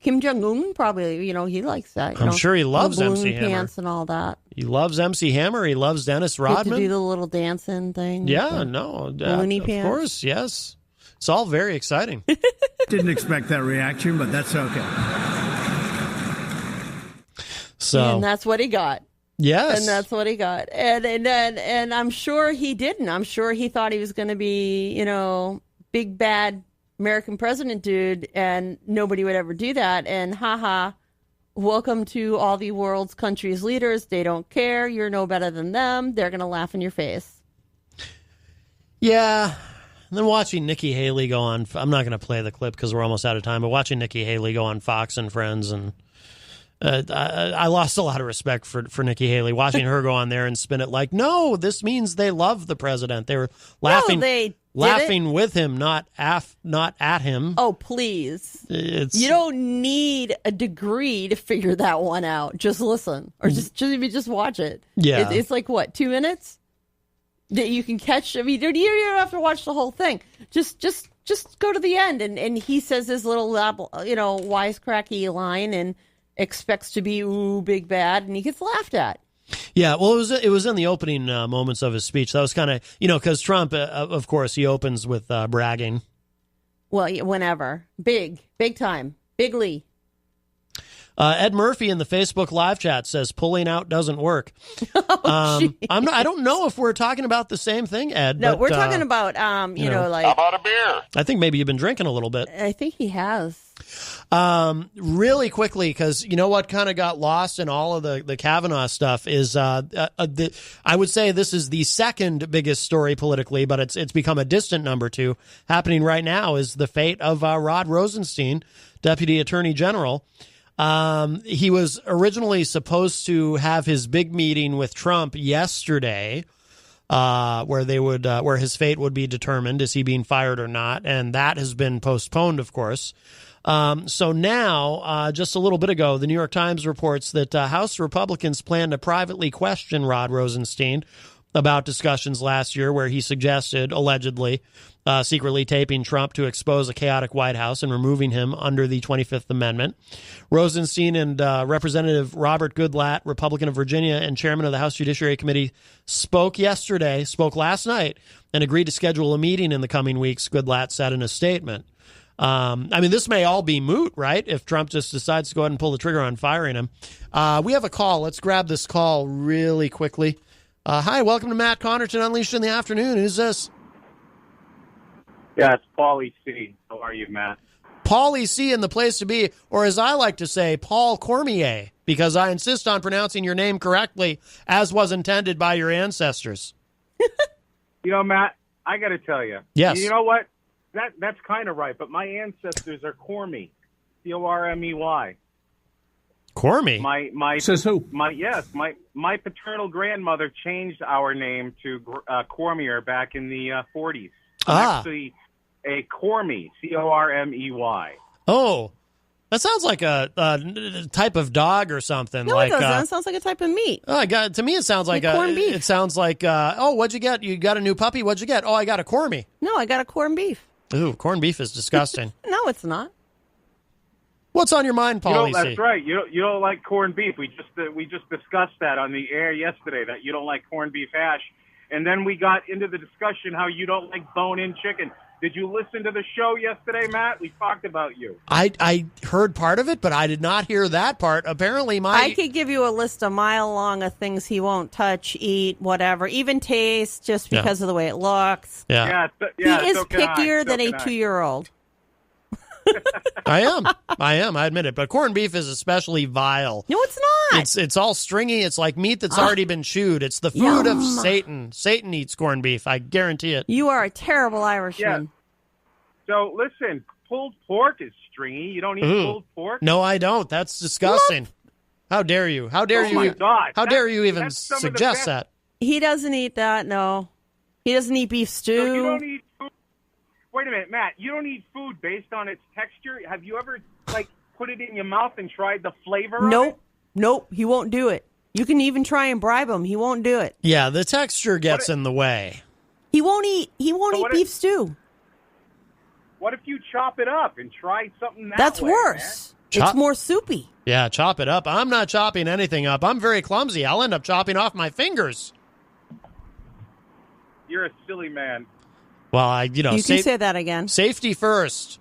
Kim Jong-un probably, he likes that. I'm sure he loves MC Hammer. Pants and all that. He loves MC Hammer. He loves Dennis Rodman. To do the little dancing thing. Yeah, loony pants. Of course, yes. It's all very exciting. Didn't expect that reaction, but that's okay. So, and that's what he got. Yes. And that's what he got. And I'm sure he didn't. I'm sure he thought he was going to be, big bad American president dude, and nobody would ever do that. And welcome to all the world's countries' leaders. They don't care. You're no better than them. They're going to laugh in your face. Yeah. And then watching Nikki Haley go on, I'm not going to play the clip because we're almost out of time, but watching Nikki Haley go on Fox and Friends, and I lost a lot of respect for Nikki Haley. Watching her go on there and spin it like, no, this means they love the president. They were laughing. No, laughing with him, not at him. Oh, please. You don't need a degree to figure that one out. Just listen. Or just watch it. Yeah. It's like, what, 2 minutes? That you can catch. I mean, you don't have to watch the whole thing. Just go to the end. And he says his little, wisecracky line and expects to be, ooh, big bad. And he gets laughed at. Yeah, well, it was in the opening moments of his speech. That was kind of, because Trump, of course, he opens with bragging. Well, whenever. Big time. Bigly. Ed Murphy in the Facebook live chat says pulling out doesn't work. I don't know if we're talking about the same thing, Ed. No, but, we're talking about, like... How about a beer? I think maybe you've been drinking a little bit. I think he has. Really quickly, because you know what kind of got lost in all of the Kavanaugh stuff is I would say this is the second biggest story politically, but it's become a distant number two. Happening right now is the fate of Rod Rosenstein, Deputy Attorney General. He was originally supposed to have his big meeting with Trump yesterday, where his fate would be determined, is he being fired or not, and that has been postponed, of course. So now, just a little bit ago, the New York Times reports that House Republicans plan to privately question Rod Rosenstein about discussions last year where he suggested, allegedly, secretly taping Trump to expose a chaotic White House and removing him under the 25th Amendment. Rosenstein and Representative Robert Goodlatte, Republican of Virginia and chairman of the House Judiciary Committee, spoke last night, and agreed to schedule a meeting in the coming weeks, Goodlatte said in a statement. This may all be moot, right? If Trump just decides to go ahead and pull the trigger on firing him. We have a call. Let's grab this call really quickly. Hi, welcome to Matt Connarton Unleashed in the Afternoon. Who's this? Yeah, it's Paulie C. How are you, Matt? Paulie C in the place to be, or as I like to say, Paul Cormier, because I insist on pronouncing your name correctly, as was intended by your ancestors. Matt, I got to tell you. Yes. You know what? That's kind of right, but my ancestors are Cormy, Cormey. Cormy? My says who? My paternal grandmother changed our name to Cormier back in the 40s. I'm actually a Cormy, Cormey. Oh, that sounds like a type of dog or something. No, it doesn't. It sounds like a type of meat. Oh, to me, it sounds like corned beef. It sounds like, what'd you get? You got a new puppy? What'd you get? Oh, I got a Cormy. No, I got a corned beef. Ooh, corned beef is disgusting. No, it's not. What's on your mind, Paulie? That's right. You don't like corned beef. We just discussed that on the air yesterday, that you don't like corned beef hash. And then we got into the discussion how you don't like bone-in chicken. Did you listen to the show yesterday, Matt? We talked about you. I heard part of it, but I did not hear that part. Apparently, I could give you a list a mile long of things he won't touch, eat, whatever, even taste, just because of the way it looks. Yeah. He is pickier than a 2-year-old. I am. I admit it. But corned beef is especially vile. No, it's not. It's all stringy. It's like meat that's already been chewed. It's the food of Satan. Satan eats corned beef. I guarantee it. You are a terrible Irishman. Yeah. So listen, pulled pork is stringy. You don't eat pulled pork? No, I don't. That's disgusting. How dare you? How dare you? My God. How dare you even suggest that? He doesn't eat that, no. He doesn't eat beef stew. So you don't eat food. Wait a minute, Matt. You don't eat food based on its texture? Have you ever, put it in your mouth and tried the flavor of it? Nope, he won't do it. You can even try and bribe him. He won't do it. Yeah, the texture gets in the way. He won't eat beef stew. What if you chop it up and try something That's way, worse. man? It's more soupy. Yeah, chop it up. I'm not chopping anything up. I'm very clumsy. I'll end up chopping off my fingers. You're a silly man. Well, You can say that again. Safety first.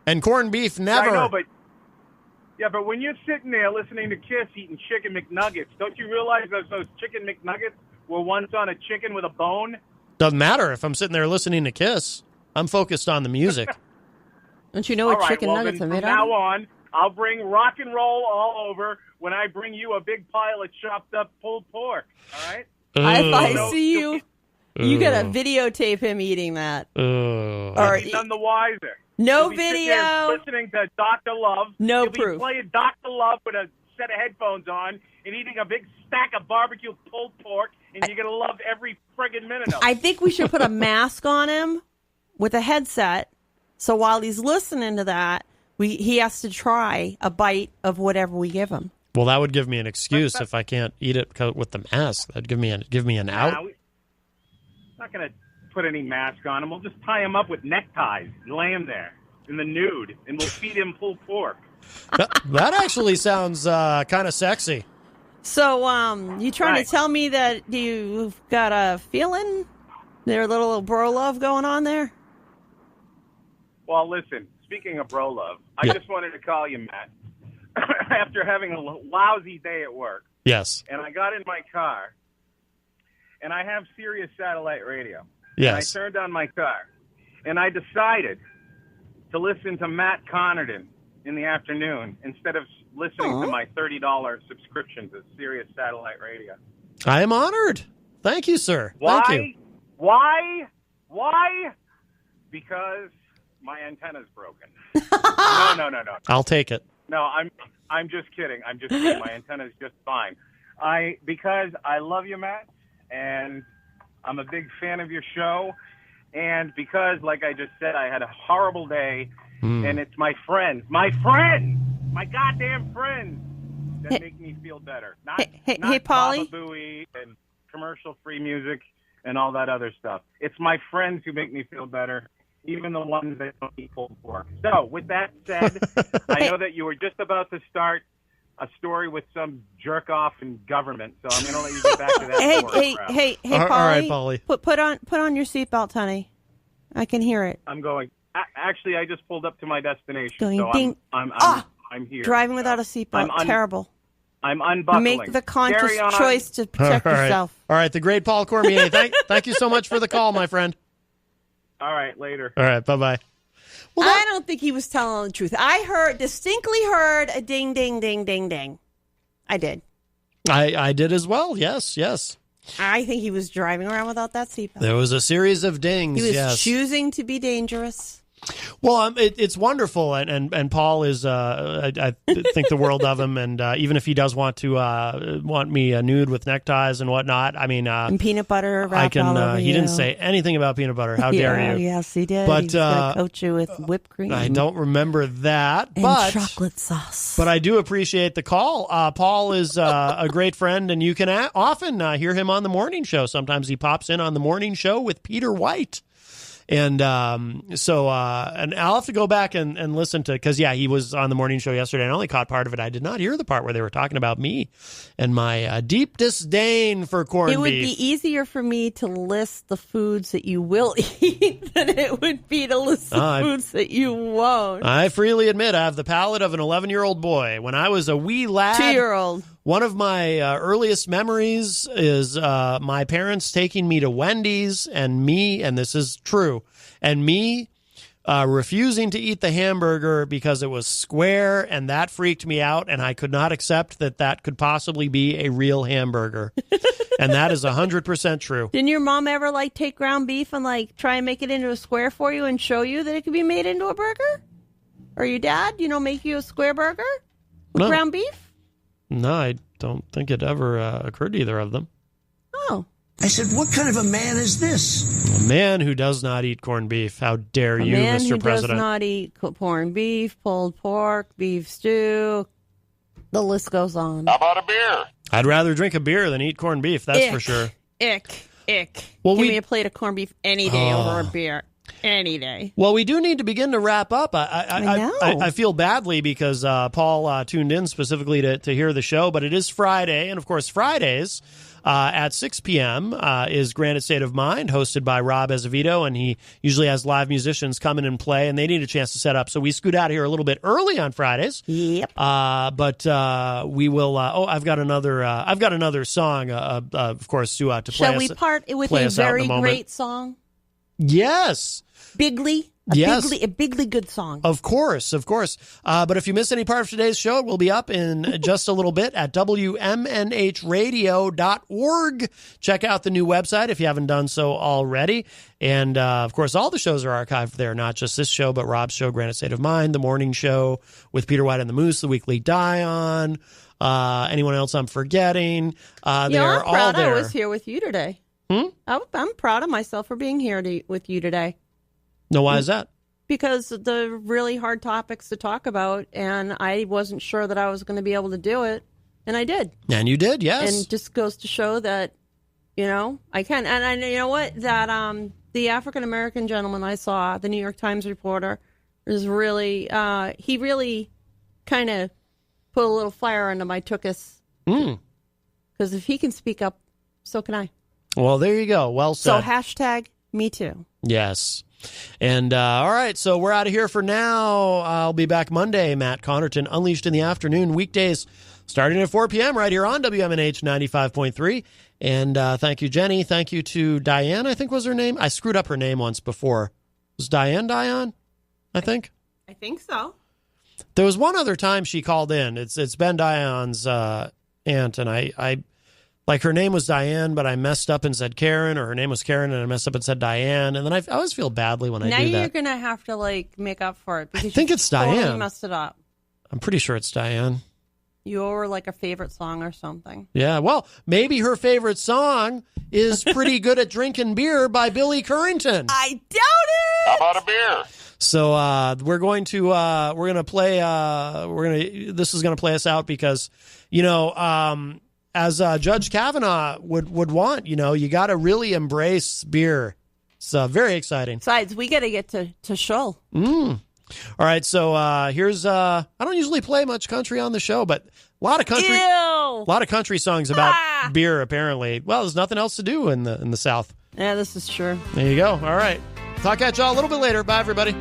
And corned beef never. I know, but when you're sitting there listening to Kiss eating chicken McNuggets, don't you realize that those chicken McNuggets were once on a chicken with a bone? Doesn't matter if I'm sitting there listening to Kiss. I'm focused on the music. Don't you know what chicken nuggets are made from now on, I'll bring rock and roll all over when I bring you a big pile of chopped up pulled pork. All right? If I see you, you got to videotape him eating that. Or he's none the wiser. No He'll be sitting video. there listening to Dr. Love. No He'll proof. Be playing Dr. Love with a set of headphones on and eating a big stack of barbecue pulled pork, and you're going to love every friggin' minute of it. I think we should put a mask on him with a headset, so while he's listening to that, he has to try a bite of whatever we give him. Well, that would give me an excuse if I can't eat it with the mask. That'd give me an out. We're not going to put any mask on him. We'll just tie him up with neckties and lay him there in the nude, and we'll feed him pulled pork. That actually sounds kind of sexy. So, you trying to tell me that you've got a feeling there's a little bro love going on there? Well, listen, speaking of bro love, I just wanted to call you, Matt, after having a lousy day at work. Yes. And I got in my car, and I have Sirius satellite radio. Yes. And I turned on my car, and I decided to listen to Matt Connarton in the afternoon instead of listening to my $30 subscription to Sirius satellite radio. I am honored. Thank you, sir. Why? Thank you. Why? Because my antenna's broken. No. I'll take it. No, I'm just kidding. My antenna's just fine. Because I love you, Matt, and I'm a big fan of your show, and because, like I just said, I had a horrible day, and it's my goddamn friends that make me feel better. Not Polly? Baba Booey and commercial-free music and all that other stuff. It's my friends who make me feel better, even the ones that don't eat pulled pork. So, with that said, I know that you were just about to start a story with some jerk-off in government, so I'm going to let you get back to that story. Hey, Polly. All right, Polly. Put on your seatbelt, honey. I can hear it. I'm going. Actually, I just pulled up to my destination, Going so ding. I'm here. Driving without a seatbelt, terrible. I'm unbuckling. Make the conscious choice to protect yourself. All right, the great Paul Cormier. Thank you so much for the call, my friend. All right, later. All right, bye-bye. Well, I don't think he was telling the truth. I distinctly heard a ding, ding, ding, ding, ding. I did. I did as well, yes. I think he was driving around without that seatbelt. There was a series of dings, He was choosing to be dangerous. Well, it's wonderful, and Paul is. I think the world of him, and even if he does want me nude with neckties and whatnot, I mean, and peanut butter. I can. All over he didn't say anything about peanut butter. How dare you? Yes, he did. But he's gonna coat you with whipped cream. I don't remember that, and but chocolate sauce. But I do appreciate the call. Paul is a great friend, and you can often hear him on the morning show. Sometimes he pops in on the morning show with Peter White. And so I'll have to go back and listen to, because, he was on the morning show yesterday. I only caught part of it. I did not hear the part where they were talking about me and my deep disdain for corned beef. It would be easier for me to list the foods that you will eat than it would be to list the foods that you won't. I freely admit I have the palate of an 11-year-old boy. When I was a wee lad, 2-year-old. One of my earliest memories is my parents taking me to Wendy's and me, and this is true, and me refusing to eat the hamburger because it was square, and that freaked me out, and I could not accept that could possibly be a real hamburger. And that is 100% true. Didn't your mom ever take ground beef and try and make it into a square for you and show you that it could be made into a burger? Or your dad, make you a square burger with ground beef? No, I don't think it ever occurred to either of them. Oh. I said, what kind of a man is this? A man who does not eat corned beef. How dare you, Mr. Man who President? does not eat corned beef, pulled pork, beef stew. The list goes on. How about a beer? I'd rather drink a beer than eat corned beef, that's Ick, for sure. Ick. Well, Give me a plate of corned beef any day over a beer. Any day. Well, we do need to begin to wrap up. I feel badly because Paul tuned in specifically to hear the show, but it is Friday, and of course Fridays at 6 p.m. Is Granite State of Mind, hosted by Rob Azevedo, and he usually has live musicians come in and play, and they need a chance to set up. So we scoot out here a little bit early on Fridays. Yep. But we will. I've got another song, of course, to play. Shall we part with a very great song? Yes. Bigly. A bigly good song. Of course. But if you missed any part of today's show, it will be up in just a little bit at WMNHradio.org. Check out the new website if you haven't done so already. And, of course, all the shows are archived there, not just this show, but Rob's show, Granite State of Mind, the morning show with Peter White and the Moose, the weekly Die-On, anyone else I'm forgetting. They're all there. I was here with you today. I'm proud of myself for being here with you today. No, why is that? Because the really hard topics to talk about, and I wasn't sure that I was going to be able to do it, and I did. And you did, yes. And just goes to show that, I can. And you know what? That the African-American gentleman I saw, the New York Times reporter, is really, he really kind of put a little fire under my tuchus. Because if he can speak up, so can I. Well, there you go. Well said. So #me too. Yes. And all right, so we're out of here for now. I'll be back Monday. Matt Connarton, Unleashed in the Afternoon, weekdays starting at 4 p.m. right here on WMNH 95.3. And thank you, Jenny. Thank you to Diane, I think was her name. I screwed up her name once before. Was Diane, I think? I think so. There was one other time she called in. It's Ben Diane's aunt, and I like her name was Diane, but I messed up and said Karen, or her name was Karen and I messed up and said Diane, and then I always feel badly when I do that. Now you're gonna have to make up for it because I think it's totally Diane. Messed it up. I'm pretty sure it's Diane. You owe her a favorite song or something. Yeah, well, maybe her favorite song is "Pretty Good at Drinking Beer" by Billy Currington. I doubt it. How about a beer? So we're going to play. This is going to play us out because as Judge Kavanaugh would want, you got to really embrace beer. It's very exciting. Besides, we got to get to Shull. All right, so here's I don't usually play much country on the show, but a lot of country songs about beer. Apparently, well, there's nothing else to do in the South. Yeah, this is true. There you go. All right, talk at y'all a little bit later. Bye, everybody.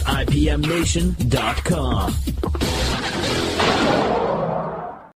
IPMNation.com.